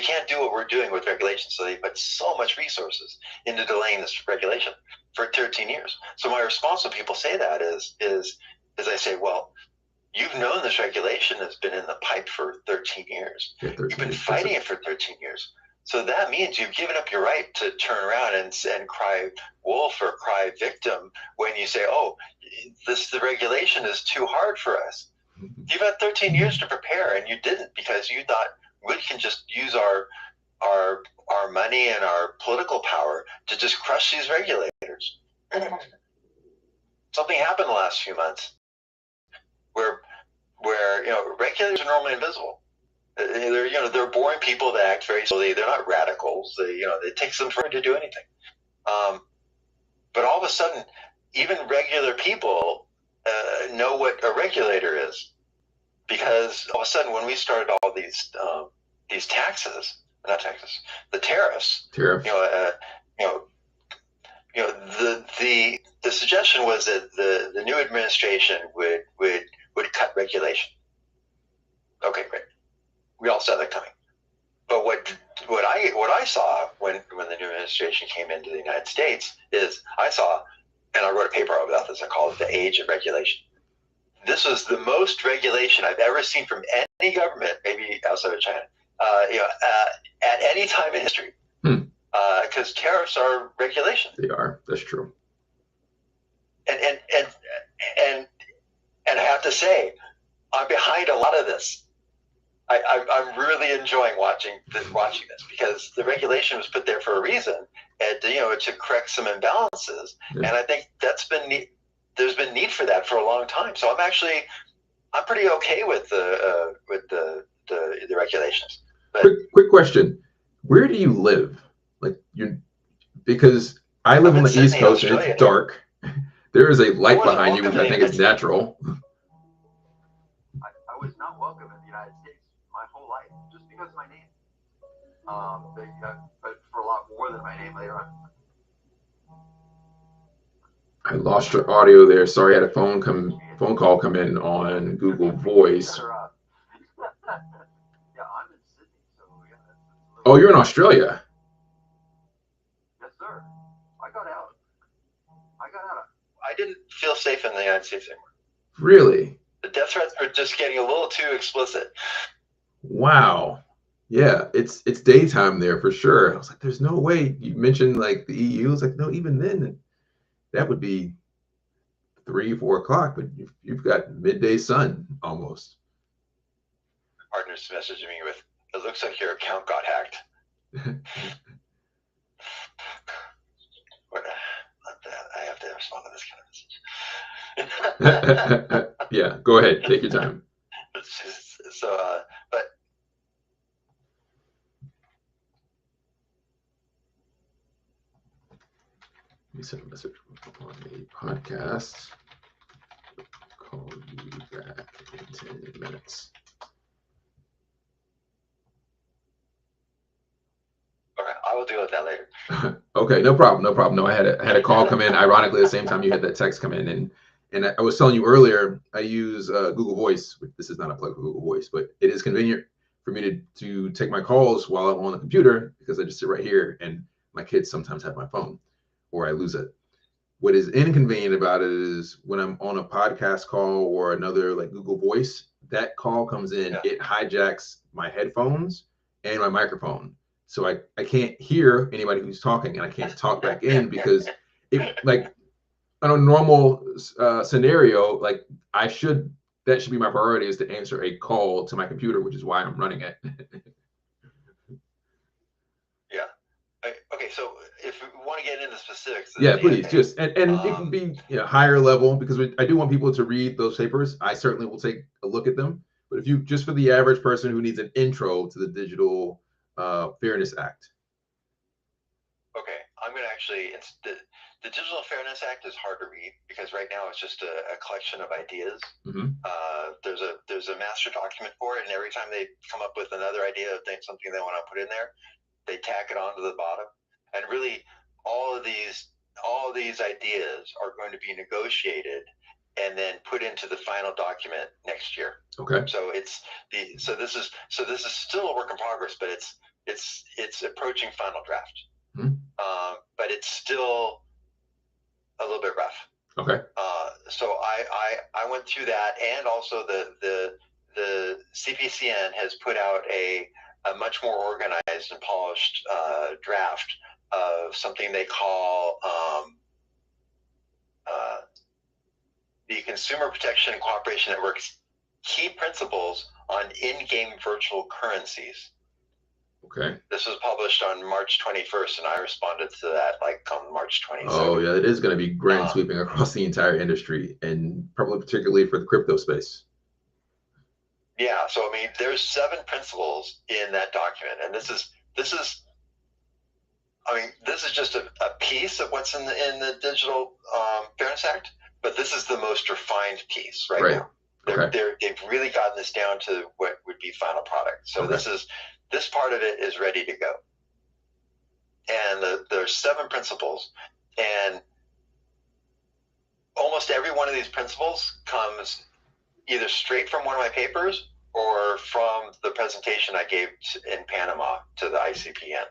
can't do what we're doing with regulations. So they put so much resources into delaying this regulation for 13 years. So my response when people say that is I say, well, you've known this regulation has been in the pipe for 13 years. Yeah, 13 you've been years. fighting it for 13 years. So that means you've given up your right to turn around and cry wolf or cry victim when you say, oh, the regulation is too hard for us. You've had 13 years to prepare, and you didn't, because you thought we can just use our money and our political power to just crush these regulators. Something happened the last few months where regulators are normally invisible. They're boring people that act very slowly. They're not radicals. It takes them forever to do anything. But all of a sudden, even regular people know what a regulator is, because all of a sudden, when we started all these the tariffs. The suggestion was that the new administration would cut regulation. Okay, great. We all saw that coming. But what I saw when the new administration came into the United States is and I wrote a paper about this. I call it the age of regulation. This was the most regulation I've ever seen from any government, maybe outside of China, at any time in history. Because tariffs are regulation. They are. That's true. And I have to say, I'm behind a lot of this. I'm really enjoying watching this because the regulation was put there for a reason, and to correct some imbalances. Yeah. And I think there's been need for that for a long time. So I'm pretty okay with the regulations. But quick question: where do you live? Like because I live on the East Coast and it's dark. There is a light behind you, which I think is natural. I was not welcome in the United States my whole life, just because of my name. But for a lot more than my name later on. I lost your audio there. Sorry, I had a phone call come in on Google Voice. Yeah, I'm in Sydney, so yeah. Oh, you're in Australia. Yes, sir. I got out. I didn't feel safe in the United States anymore. Really? The death threats are just getting a little too explicit. Wow. Yeah, it's daytime there for sure. I was like, there's no way. You mentioned like the EU. I was like, no, even then, that would be 3, 4 o'clock, but you've got midday sun almost. My partner's messaging me with, "It looks like your account got hacked." I have to respond to this kind of message. Yeah, go ahead. Take your time. So, but Let me send a message on a podcast. Call you back in 10 minutes. Okay, I will deal with that later. Okay, no problem. No, I had a call come in. Ironically, at the same time you had that text come in, and I was telling you earlier, I use Google Voice. This is not a plug for Google Voice, but it is convenient for me to take my calls while I'm on the computer because I just sit right here, and my kids sometimes have my phone, or I lose it. What is inconvenient about it is when I'm on a podcast call or another like Google Voice, that call comes in, it hijacks my headphones and my microphone. So I can't hear anybody who's talking, and I can't talk back in because it, like on a normal scenario, like that should be my priority, is to answer a call to my computer, which is why I'm running it. Yeah. Okay, so if we want to get into specifics, yeah, please, just and it can be higher level, because I do want people to read those papers. I certainly will take a look at them, but if you just for the average person who needs an intro to the Digital Fairness Act. Okay, I'm gonna actually. It's the Digital Fairness Act is hard to read because right now it's just a collection of ideas. Mm-hmm. There's a master document for it, and every time they come up with another idea of something they want to put in there, they tack it onto the bottom. And really, all of these ideas are going to be negotiated and then put into the final document next year. Okay. So this is still a work in progress, but it's approaching final draft. Mm-hmm. But it's still a little bit rough. Okay. So I went through that, and also the CPCN has put out a much more organized and polished draft of something they call the Consumer Protection and Cooperation Network's Key Principles on In-Game Virtual Currencies. Okay. This was published on March 21st, and I responded to that like on March 22nd. Oh yeah, it is going to be grand sweeping across the entire industry, and probably particularly for the crypto space. Yeah, so I mean, there's 7 principles in that document, and this is just a piece of what's in the Digital Fairness Act, but this is the most refined piece right now. They've really gotten this down to what would be final product. So this part of it is ready to go, and there's 7 principles, and almost every one of these principles comes either straight from one of my papers or from the presentation I gave in Panama to the ICPN.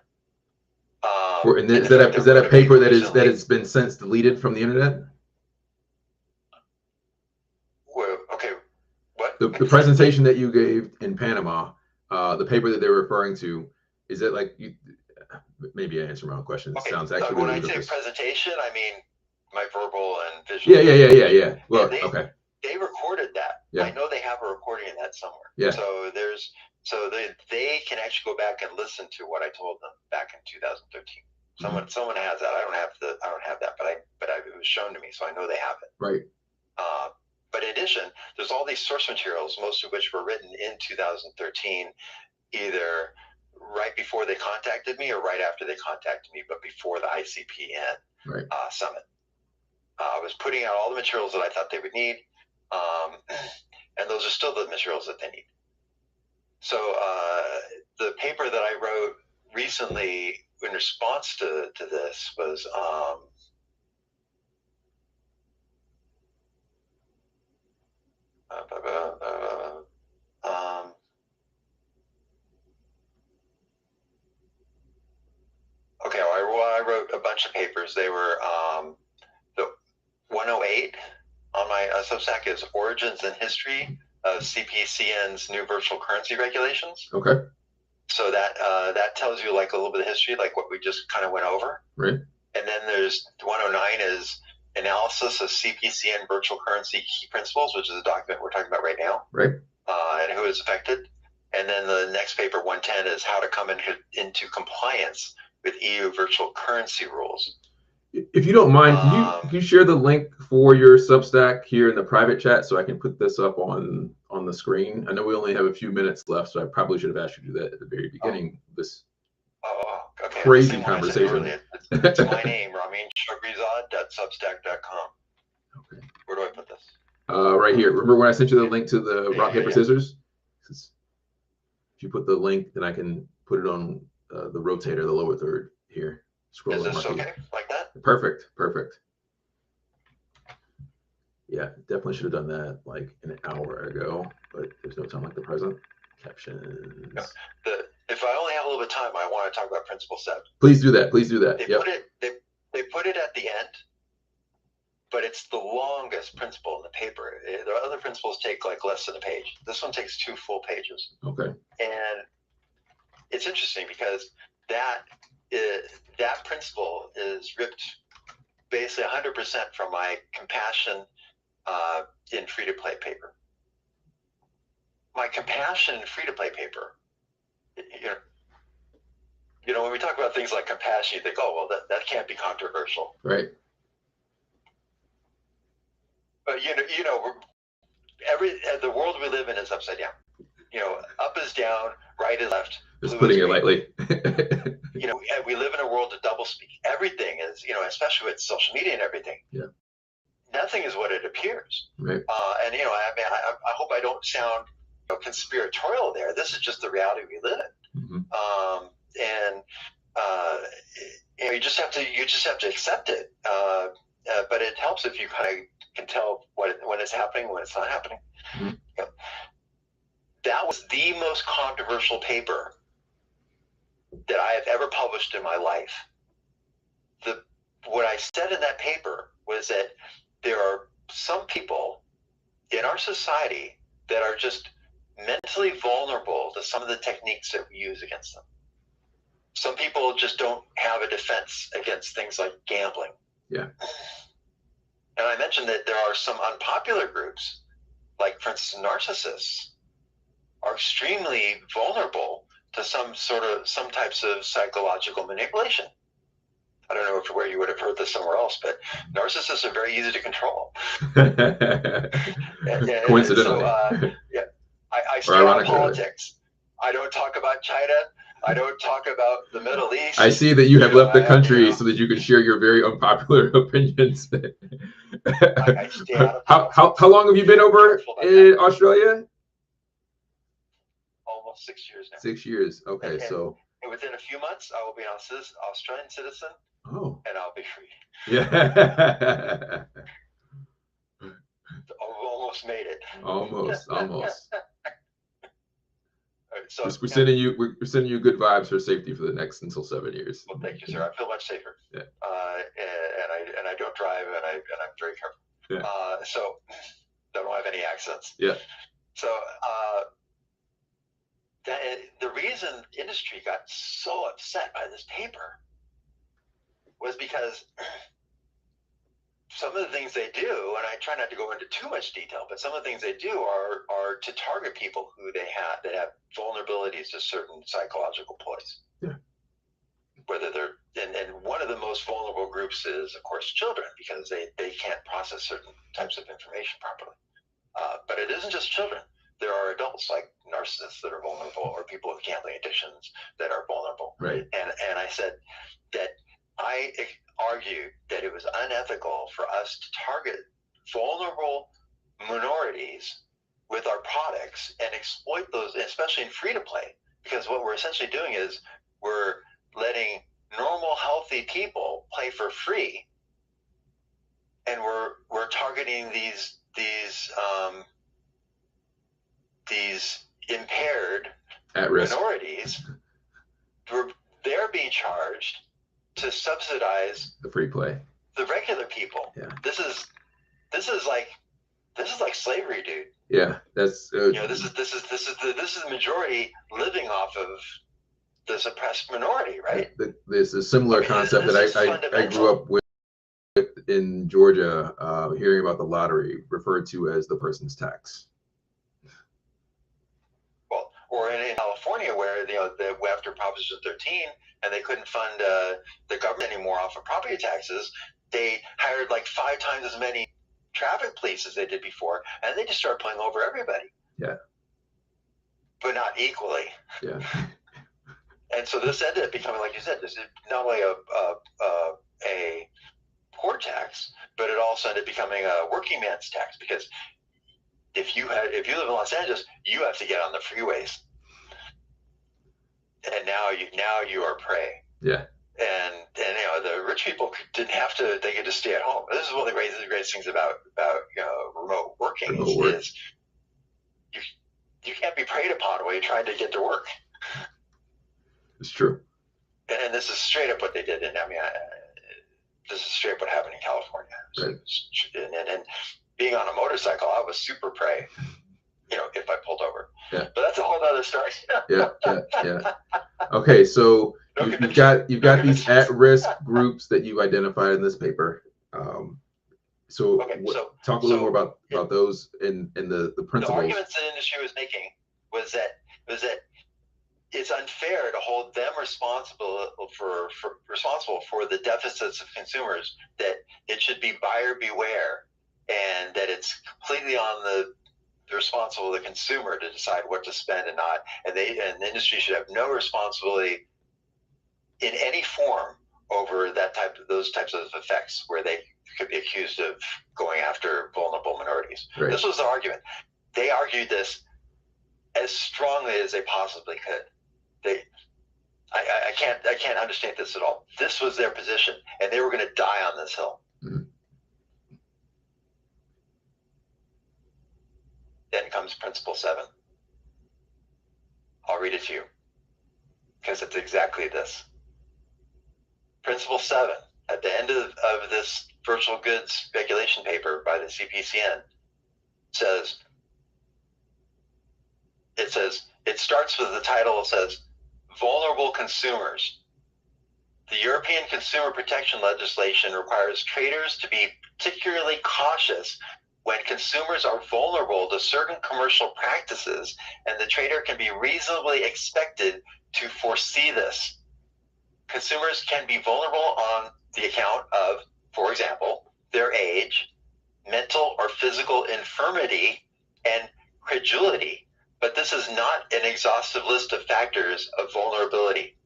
Is that a paper that has been since deleted from the internet? Well, okay, what? The presentation that you gave in Panama, the paper that they're referring to, is it like you? Maybe I answered my own question. It sounds actually when really I say ludicrous. Presentation, I mean my verbal and visual. Yeah. Well, okay. They recorded that. Yeah. I know they have a recording of that somewhere. Yeah. So there's So they can actually go back and listen to what I told them back in 2013. Someone has that. I don't have that, but it was shown to me, so I know they have it. Right. But in addition, there's all these source materials, most of which were written in 2013, either right before they contacted me or right after they contacted me, but before the ICPN summit. I was putting out all the materials that I thought they would need, and those are still the materials that they need. So the paper that I wrote recently in response to this was okay, I wrote a bunch of papers. They were the 108 on my Substack is Origins and History of CPCN's new virtual currency regulations. Okay. So that tells you like a little bit of history, like what we just kind of went over. Right. And then there's 109 is Analysis of CPCN Virtual Currency Key Principles, which is a document we're talking about right now. Right. And who is affected. And then the next paper, 110, is how to come into compliance with EU virtual currency rules. If you don't mind, can you share the link for your Substack here in the private chat so I can put this up on the screen? I know we only have a few minutes left, so I probably should have asked you to do that at the very beginning of this okay. crazy conversation. It's my name, Ramin Shokrizade.substack.com. Okay. Where do I put this? Right here. Remember when I sent you the link to the rock, paper, scissors? If you put the link, then I can put it on the rotator, the lower third here. Scroll. Is this okay? Like that? Perfect. Yeah, definitely should have done that like an hour ago, but there's no time like the present. Captions. No, if I only have a little bit of time, I want to talk about Principle 7. Please do that. They put it at the end, but it's the longest principle in the paper. The other principles take like less than a page. This one takes 2 full pages. Okay. And it's interesting because that principle is ripped basically 100% from my compassion in free-to-play paper. My compassion in free-to-play paper, you know, when we talk about things like compassion, you think, oh, well, that can't be controversial. Right. But the world we live in is upside down. You know, up is down, right is left. Just putting it lightly. You know, we live in a world of doublespeak. Everything is, you know, especially with social media and everything. Yeah. Nothing is what it appears. Right. And you know, I mean, I hope I don't sound conspiratorial there. This is just the reality we live in. Mm-hmm. You know, you just have to accept it. But it helps if you kind of can tell when it's happening, when it's not happening. Mm-hmm. You know, that was the most controversial paper that I have ever published in my life. What I said in that paper was that there are some people in our society that are just mentally vulnerable to some of the techniques that we use against them. Some people just don't have a defense against things like gambling. Yeah. And I mentioned that there are some unpopular groups, like for instance, narcissists, are extremely vulnerable to some types of psychological manipulation. I don't know where you would have heard this somewhere else, but narcissists are very easy to control. Coincidentally. So, I stay out of politics. I don't talk about China. I don't talk about the Middle East. I see that you have left the country so that you can share your very unpopular opinions. I stay out of how long have you been over in Australia? Almost 6 years now. 6 years. Okay, and within a few months, I will be an Australian citizen. Oh. And I'll be free. Yeah. Almost made it. Almost. So we're sending you good vibes for safety for the next until 7 years. Well, thank you, sir. I feel much safer. Yeah. And I don't drive, and I'm very careful. Yeah. So don't have any accents. Yeah. So the reason industry got so upset by this paper was because some of the things they do, and I try not to go into too much detail, but some of the things they do are to target people who that have vulnerabilities to certain psychological ploys. Yeah. Whether they're and one of the most vulnerable groups is, of course, children, because they can't process certain types of information properly. But it isn't just children. There are adults like narcissists that are vulnerable, or people with gambling addictions that are vulnerable. Right. And I said that I argued that it was unethical for us to target vulnerable minorities with our products and exploit those, especially in free to play, because what we're essentially doing is we're letting normal, healthy people play for free, and we're targeting these impaired At-risk minorities. They're being charged to subsidize the free play. The regular people. Yeah. This is like slavery, dude. Yeah, that's this is the majority living off of the suppressed minority, right? There's a similar concept that I grew up with in Georgia, hearing about the lottery, referred to as the person's tax. Well, or in California, where after Proposition 13, and they couldn't fund the government anymore off of property taxes, they hired like 5 times as many traffic police as they did before, and they just started pulling over everybody. Yeah. But not equally. Yeah. And so this ended up becoming, like you said, this is not only a poor tax, but it also ended up becoming a working man's tax, because if you live in Los Angeles, you have to get on the freeways, and now you are prey. Yeah. And the rich people didn't have to; they could just stay at home. This is one of the greatest things about remote working is you can't be preyed upon while you're trying to get to work. It's true. And this is straight up what they did. And I mean, this is straight up what happened in California. Right. And being on a motorcycle, I was super prey, if I pulled over. Yeah. But that's a whole other story. Yeah. Okay, so you've got these at-risk groups that you identified in this paper. Talk a little more about those and the principles. The arguments the industry was making was that it's unfair to hold them responsible for the deficits of consumers, that it should be buyer beware, and that it's completely on the responsible of the consumer to decide what to spend and not, and the industry should have no responsibility in any form over those types of effects where they could be accused of going after vulnerable minorities. Right. This was the argument. They argued this as strongly as they possibly could. I can't understand this at all. This was their position, and they were going to die on this hill. Mm-hmm. Then comes Principle 7. I'll read it to you, because it's exactly this. Principle 7, at the end of this virtual goods regulation paper by the CPCN, it starts with the title. It says, vulnerable consumers. The European consumer protection legislation requires traders to be particularly cautious when consumers are vulnerable to certain commercial practices, and the trader can be reasonably expected to foresee this. Consumers can be vulnerable on the account of, for example, their age, mental or physical infirmity, and credulity. But this is not an exhaustive list of factors of vulnerability.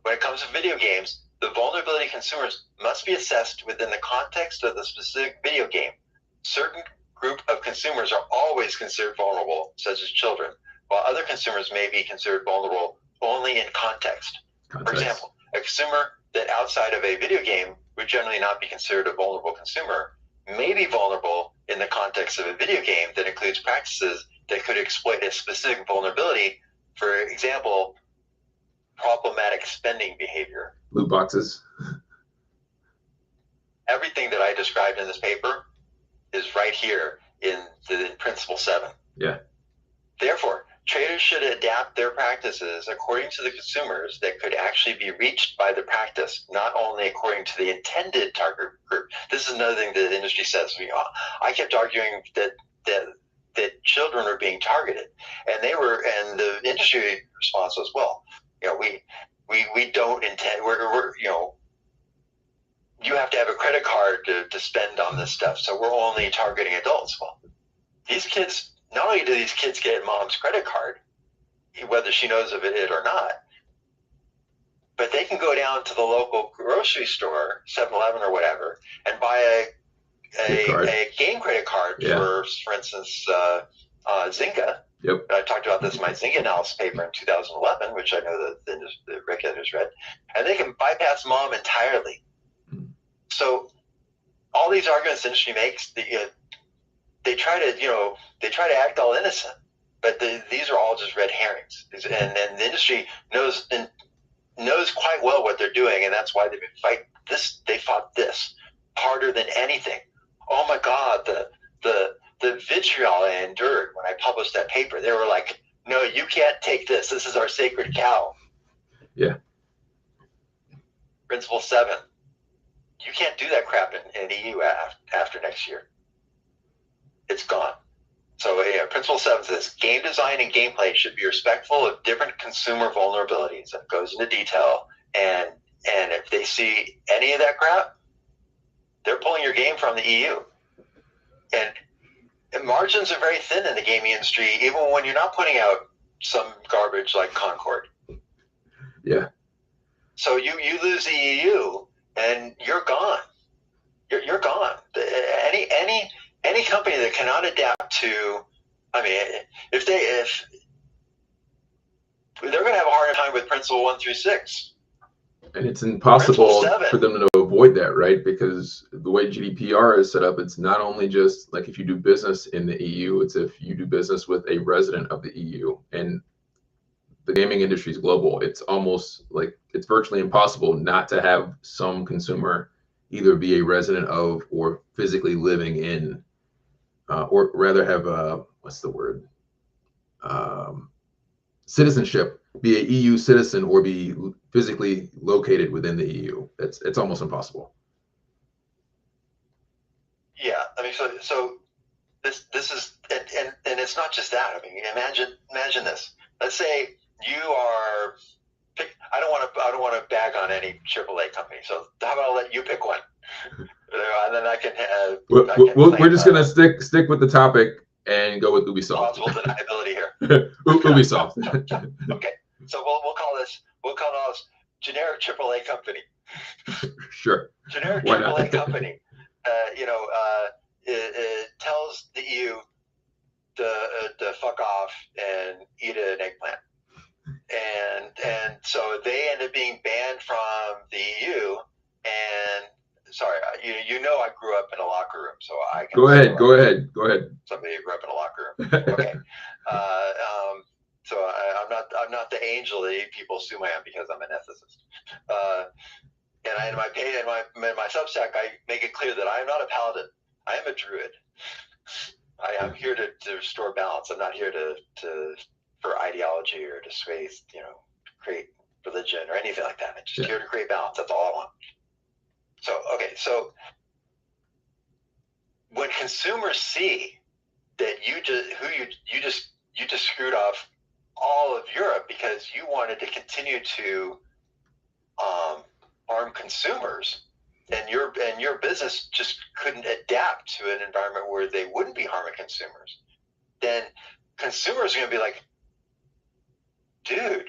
When it comes to video games, the vulnerability of consumers must be assessed within the context of the specific video game. Certain group of consumers are always considered vulnerable, such as children, while other consumers may be considered vulnerable only in context. For example, a consumer that outside of a video game would generally not be considered a vulnerable consumer may be vulnerable in the context of a video game that includes practices that could exploit a specific vulnerability. For example, problematic spending behavior. Loot boxes. Everything that I described in this paper is right here in Principle 7. Yeah. Therefore, traders should adapt their practices according to the consumers that could actually be reached by the practice, not only according to the intended target group. This is another thing that the industry says. I kept arguing that children are being targeted, and the industry response was, well, we don't intend. We're you have to have a credit card to spend on this stuff, so we're only targeting adults. Well, these kids, not only do these kids get mom's credit card, whether she knows of it or not, but they can go down to the local grocery store, 7-Eleven or whatever, and buy a game credit card for instance, Zynga. Yep. I talked about this in my Zynga analysis paper in 2011, which I know the regulators read, and they can bypass mom entirely. So all these arguments the industry makes, they try to act all innocent, but these are all just red herrings. And the industry knows quite well what they're doing, and that's why they've been fighting this. They fought this harder than anything. Oh my God, the vitriol I endured when I published that paper. They were like, "No, you can't take this. This is our sacred cow." Yeah. Principle 7. You can't do that crap in EU after next year. It's gone. So Principle 7 says game design and gameplay should be respectful of different consumer vulnerabilities. It goes into detail, and if they see any of that crap, they're pulling your game from the EU. And margins are very thin in the gaming industry, even when you're not putting out some garbage like Concord. Yeah. So you lose the EU, and you're gone. You're gone. Any company that cannot adapt to, I mean, if they're going to have a harder time with Principle 1 through 6. And it's impossible for them to avoid that, right? Because the way GDPR is set up, it's not only just like if you do business in the EU, it's if you do business with a resident of the EU. And the gaming industry is global. It's almost like it's virtually impossible not to have some consumer either be a resident of or physically living in, or rather have what's the word? Citizenship, be a EU citizen or be physically located within the EU. It's almost impossible. Yeah, I mean, so this is, and it's not just that. I mean, imagine this. Let's say you are. I don't want to bag on any AAA company. So how about I'll let you pick one, and then I can. We're just gonna stick with the topic and go with Ubisoft. Possible deniability here. Ubisoft. Okay, so we'll call this generic AAA company. Sure. Generic AAA company. It tells the EU to fuck off and eat an eggplant, and so they end up being banned from the EU. And sorry, I grew up in a locker room, so I can. Go ahead. Somebody who grew up in a locker room. Okay. So I'm not the angel that people assume I am because I'm an ethicist. And in my Substack, I make it clear that I am not a paladin. I am a druid. I am here to restore balance. I'm not here for ideology or to sway, create religion or anything like that. I'm just here to create balance. That's all I want. So when consumers see that you just screwed off all of Europe because you wanted to continue to harm consumers, and your business just couldn't adapt to an environment where they wouldn't be harming consumers, then consumers are going to be like, dude,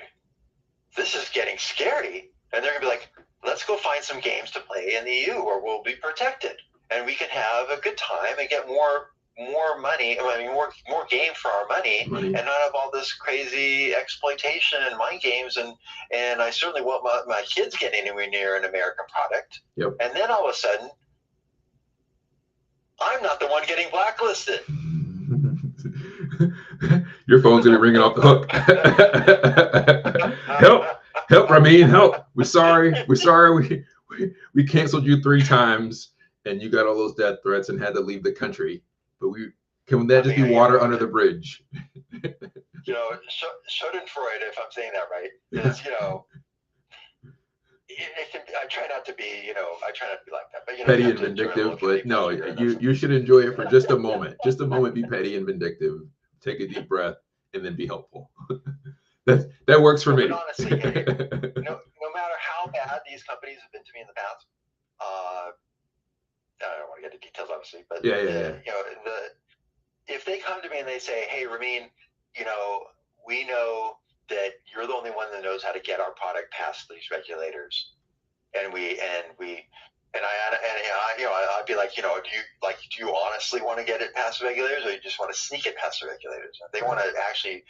this is getting scary. And they're going to be like, let's go find some games to play in the EU where we'll be protected and we can have a good time and get more money. I mean, more game for our money, and not have all this crazy exploitation and mind games. And I certainly want my kids getting anywhere near an American product. Yep. And then all of a sudden, I'm not the one getting blacklisted. Your phone's gonna ring it off the hook. Help, Ramin, help. We're sorry. We canceled you 3 times and you got all those death threats and had to leave the country. But can that just be water under the bridge? you know, Schadenfreude, if I'm saying that right, is, you know, I try not to be, you know, I try not to be like that, but you know, petty you have and to enjoy a little vindictive, but guilty no, pleasure here and there. you should enjoy it for just a moment. Just a moment, be petty and vindictive. Take a deep breath and then be helpful. That works for me. But honestly, no matter how bad these companies have been to me in the past, I don't want to get into details, obviously, but yeah. you know, if they come to me and they say, "Hey, Ramin, you know, we know that you're the only one that knows how to get our product past these regulators," and I'd be like, you know, do you honestly want to get it past the regulators, or you just want to sneak it past the regulators? If they want to actually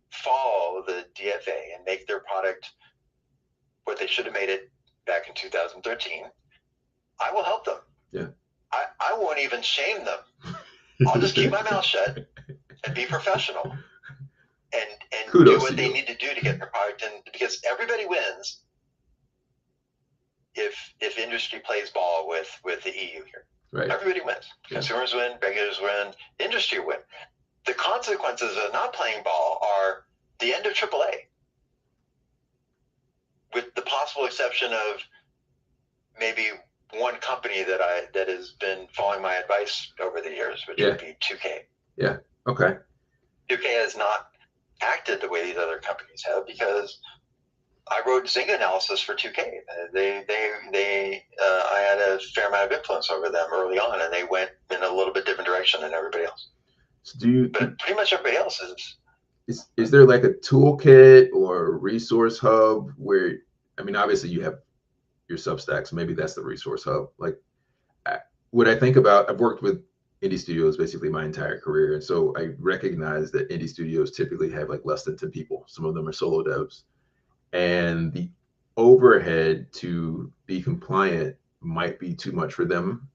follow the DFA and make their product what they should have made it back in 2013, I will help them. Yeah. I won't even shame them. I'll just keep my mouth shut and be professional and do what they need to do to get their product in, because everybody wins if industry plays ball with the EU here. Right. Everybody wins. Yeah. Consumers win, regulators win, industry win. The consequences of not playing ball are the end of AAA, with the possible exception of maybe one company that has been following my advice over the years, which would be 2K. Yeah. Okay. 2K has not acted the way these other companies have, because I wrote Zynga analysis for 2K. I had a fair amount of influence over them early on, and they went in a little bit different direction than everybody else. So but pretty much everybody else is there like a toolkit or a resource hub where, I mean, obviously you have your Substacks, maybe that's the resource hub. Like, what I think about, I've worked with indie studios basically my entire career, and so I recognize that indie studios typically have like less than 10 people. Some of them are solo devs, and the overhead to be compliant might be too much for them.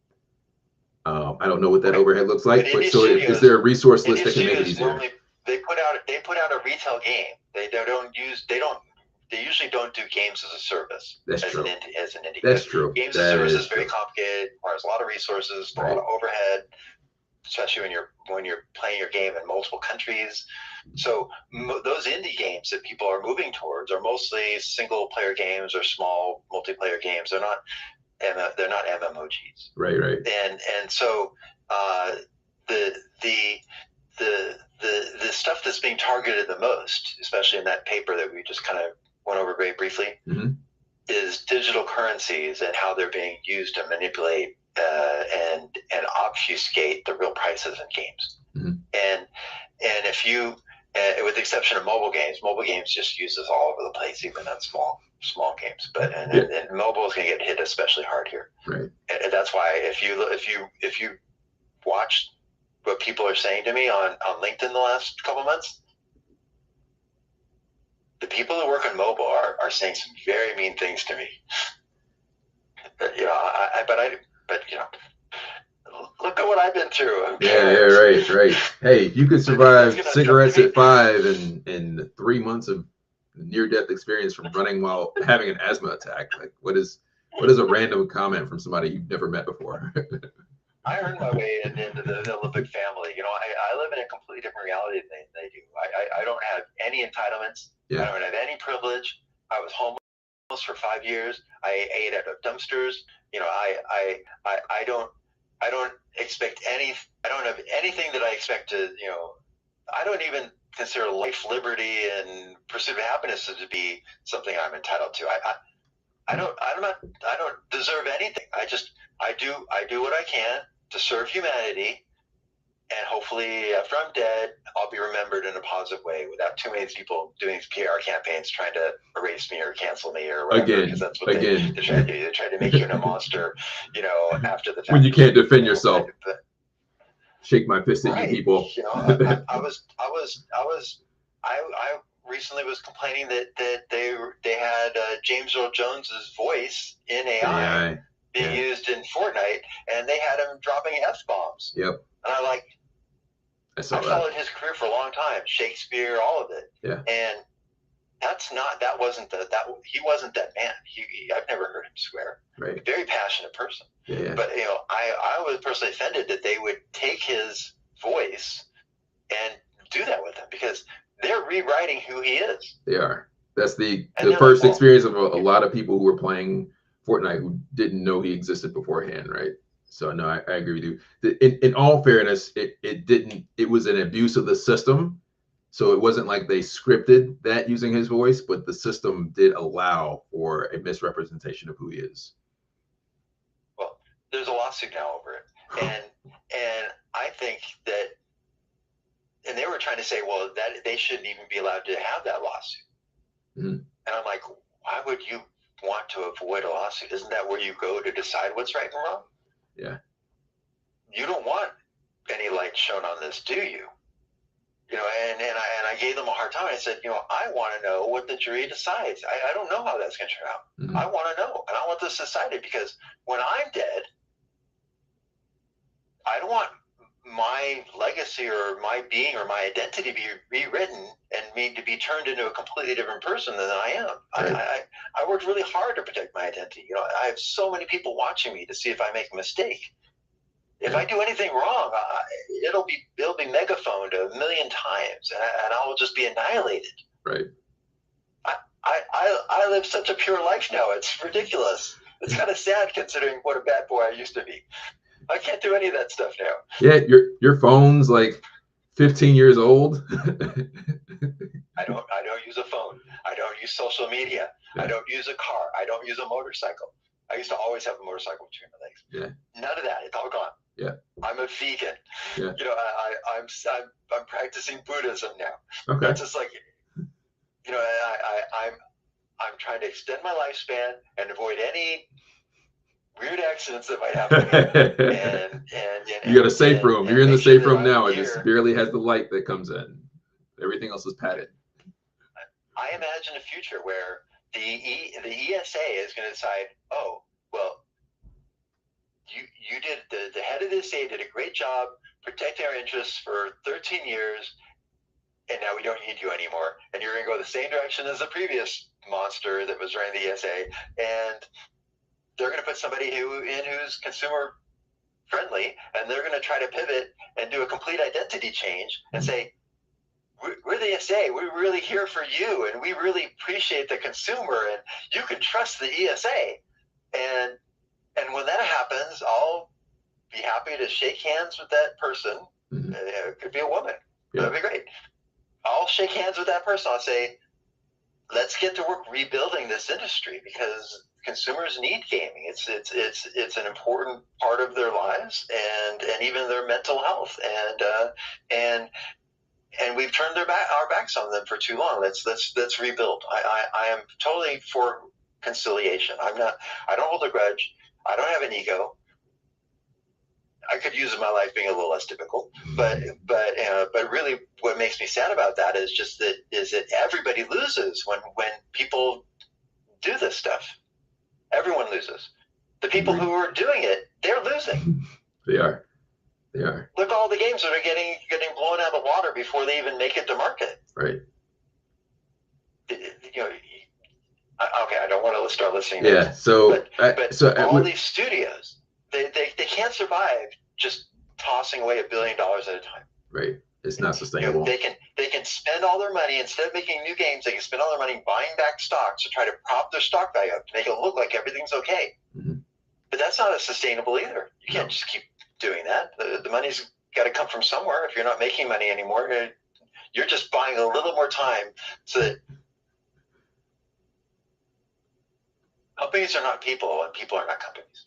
I don't know what that overhead looks like, but so studios, is there a resource list that can make it easier? They put out a retail game. They usually don't do games as a service. That's true. As an indie. That's true. Games as a service is very complicated, requires a lot of resources, a lot of overhead, especially when you're playing your game in multiple countries. So those indie games that people are moving towards are mostly single player games or small multiplayer games. They're not MMOGs. Right. And so the stuff that's being targeted the most, especially in that paper that we just kind of went over very briefly, is digital currencies and how they're being used to manipulate and obfuscate the real prices in games. And if you, with the exception of mobile games just use this all over the place, even on small games. But and mobile is going to get hit especially hard here. Right. And that's why if you watch what people are saying to me on LinkedIn the last couple of months, the people that work on mobile are saying some very mean things to me. But, you know, but you know, look at what I've been through. Right. Hey, if you could survive cigarettes at 5 and 3 months of near-death experience from running while having an asthma attack, like what is a random comment from somebody you've never met before? I earned my way into the Olympic family. You know, I live in a completely different reality than they do. I don't have any entitlements. I don't have any privilege. I was homeless for 5 years. I ate out of dumpsters. You know, I don't expect any. I don't have anything that I expect to. You know, I don't even consider life, liberty, and pursuit of happiness to be something I'm entitled to. I don't deserve anything. I do what I can to serve humanity, and hopefully after I'm dead, I'll be remembered in a positive way without too many people doing PR campaigns trying to erase me or cancel me or whatever. Because that's what they try to do. They try to make you a monster, you know, after the fact. When you can't defend yourself. Shake my fist at you people. You know, I recently was complaining that they had James Earl Jones's voice in AI. Being used in Fortnite, and they had him dropping F-bombs. Yep. And I followed his career for a long time, Shakespeare, all of it. Yeah. And he wasn't that man. I've never heard him swear. Right. Very passionate person. Yeah. But you know, I was personally offended that they would take his voice and do that with him, because they're rewriting who he is. They are. That's the And first like, experience of a lot of people who were playing Fortnite who didn't know he existed beforehand, right? So no, I agree with you. In all fairness, it was an abuse of the system. So it wasn't like they scripted that using his voice, but the system did allow for a misrepresentation of who he is. well, there's a lawsuit now over it, and I think that, and they were trying to say, well, that they shouldn't even be allowed to have that lawsuit. Mm-hmm. And I'm like, why would you want to avoid a lawsuit? Isn't that where you go to decide what's right and wrong? Yeah. You don't want any light shown on this, do you? You know, and I gave them a hard time. I said, you know, I want to know what the jury decides. I don't know how that's going to turn out. Mm-hmm. I want to know, and I want this decided, because when I'm dead, I don't want my legacy or my being or my identity to be rewritten and me to be turned into a completely different person than I am. Right. I worked really hard to protect my identity. You know, I have so many people watching me to see if I make a mistake. If I do anything wrong, it'll be megaphoned a million times, and I will just be annihilated. Right. I live such a pure life now. It's ridiculous. It's kind of sad considering what a bad boy I used to be. I can't do any of that stuff now. Yeah, your phone's like 15 years old. I don't use a phone. I don't use social media. Yeah. I don't use a car. I don't use a motorcycle. I used to always have a motorcycle between my legs. Yeah. None of that. It's all gone. Yeah. I'm a vegan. Yeah. You know, I'm practicing Buddhism now. Okay. It's just like, you know, I'm trying to extend my lifespan and avoid any weird accidents that might happen. and you got a safe room. You're in the safe room now. It just barely has the light that comes in. Everything else is padded. I imagine a future where the ESA is going to decide, oh, well, you did, the head of the ESA did a great job protecting our interests for 13 years, and now we don't need you anymore. And you're going to go the same direction as the previous monster that was running the ESA, and they're going to put somebody who's consumer friendly, and they're going to try to pivot and do a complete identity change and say, we're the ESA. We're really here for you, and we really appreciate the consumer, and you can trust the ESA. And when that happens, I'll be happy to shake hands with that person. Mm-hmm. It could be a woman. Yeah. That'd be great. I'll shake hands with that person. I'll say, let's get to work rebuilding this industry, because consumers need gaming. It's an important part of their lives and even their mental health. And we've turned our backs on them for too long. Let's rebuild. I am totally for conciliation. I don't hold a grudge. I don't have an ego. I could use my life being a little less difficult, but really, what makes me sad about that is that everybody loses when people do this stuff. Everyone loses. The people who are doing it, they're losing. They are. Look, all the games that are getting blown out of the water before they even make it to market. Right. You know. Okay, I don't want to start listening. Yeah. All these studios, they can't survive just tossing away $1 billion at a time. Right. It's not sustainable. You know, they can spend all their money, instead of making new games, they can spend all their money buying back stocks to try to prop their stock value up to make it look like everything's okay. Mm-hmm. But that's not sustainable either. You can't just keep doing that. The money's got to come from somewhere. If you're not making money anymore, you're just buying a little more time so that companies are not people and people are not companies.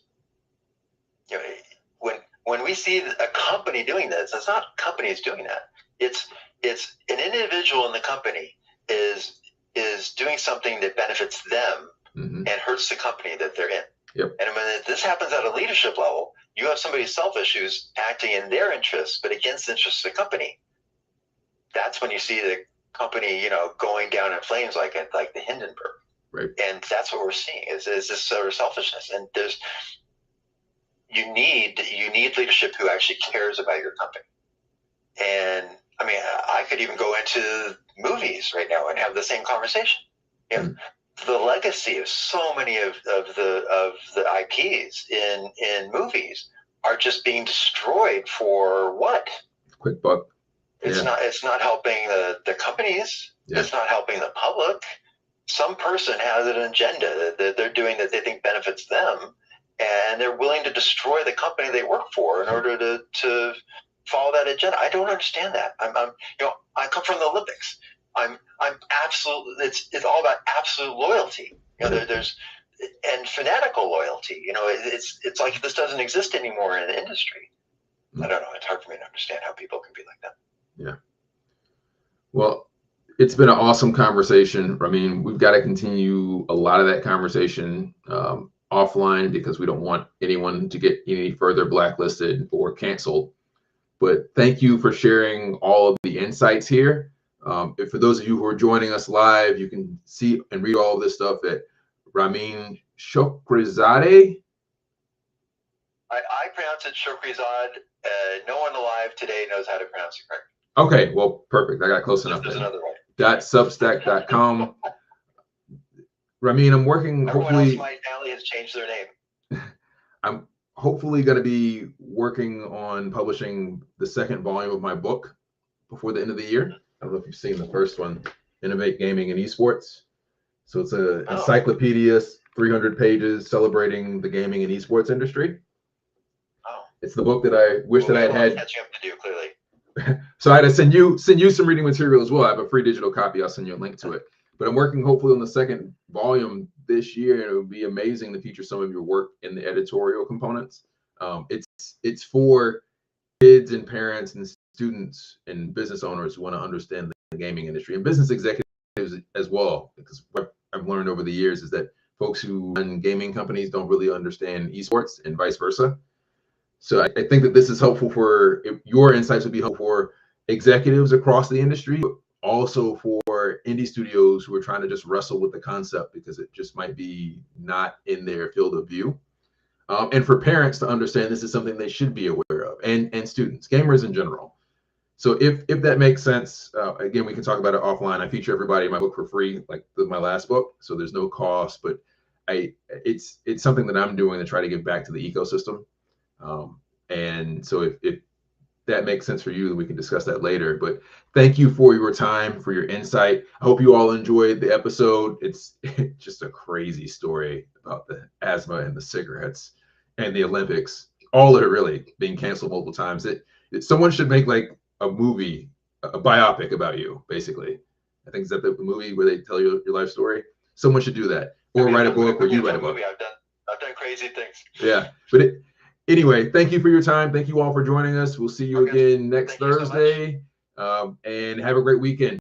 You know, when we see a company doing this, it's not companies doing that. It's an individual in the company is doing something that benefits them and hurts the company that they're in. Yep. And when this happens at a leadership level, you have somebody selfish who's acting in their interests but against the interests of the company. That's when you see the company, you know, going down in flames like the Hindenburg. Right. And that's what we're seeing is this sort of selfishness. And you need leadership who actually cares about your company. And I mean, I could even go into movies right now and have the same conversation. You know, the legacy of so many of the IPs in movies are just being destroyed for what? Quick buck. It's not helping the companies. It's not helping the public. Some person has an agenda that they're doing that they think benefits them, and they're willing to destroy the company they work for in order to follow that agenda. I don't understand that. I come from the Olympics. I'm absolutely. It's all about absolute loyalty. There's and fanatical loyalty. It's like this doesn't exist anymore in the industry. I don't know. It's hard for me to understand how people can be like that. Yeah. Well, it's been an awesome conversation. I mean, we've got to continue a lot of that conversation offline because we don't want anyone to get any further blacklisted or canceled. But thank you for sharing all of the insights here. For those of you who are joining us live, you can see and read all of this stuff at Ramin Shokrizade. I pronounce it Shokrizade. No one alive today knows how to pronounce it correctly. Okay, well, perfect. I got close enough. There's another way. .substack.com. Ramin, I'm working. Everyone hopefully, else in my family has changed their name. I'm hopefully going to be working on publishing the second volume of my book before the end of the year. I don't know if you've seen the first one, Innovate Gaming and Esports. So it's an encyclopedia, 300 pages, celebrating the gaming and esports industry. Oh. It's the book that I wish that I had. Catching up to do, clearly. So I had to send you some reading material as well. I have a free digital copy. I'll send you a link to it. But I'm working hopefully on the second volume this year. It would be amazing to feature some of your work in the editorial components. It's for kids and parents and students and business owners who want to understand the gaming industry and business executives as well. Because what I've learned over the years is that folks who run gaming companies don't really understand esports and vice versa. So I think that this is helpful for your insights would be helpful for executives across the industry, but also for indie studios who are trying to just wrestle with the concept because it just might be not in their field of view. And for parents to understand this is something they should be aware of, and students, gamers in general. So if that makes sense, again, we can talk about it offline. I feature everybody in my book for free, like my last book, so there's no cost. But it's something that I'm doing to try to give back to the ecosystem. And so if that makes sense for you, then we can discuss that later. But thank you for your time, for your insight. I hope you all enjoyed the episode. It's just a crazy story about the asthma and the cigarettes and the Olympics, all of it really being canceled multiple times. Someone should make like a movie, a biopic about you, basically. I think is that the movie where they tell your life story. Someone should do that, or write a book, or you write a book. I've done crazy things. Yeah, but anyway, thank you for your time. Thank you all for joining us. We'll see you again next Thursday, and have a great weekend.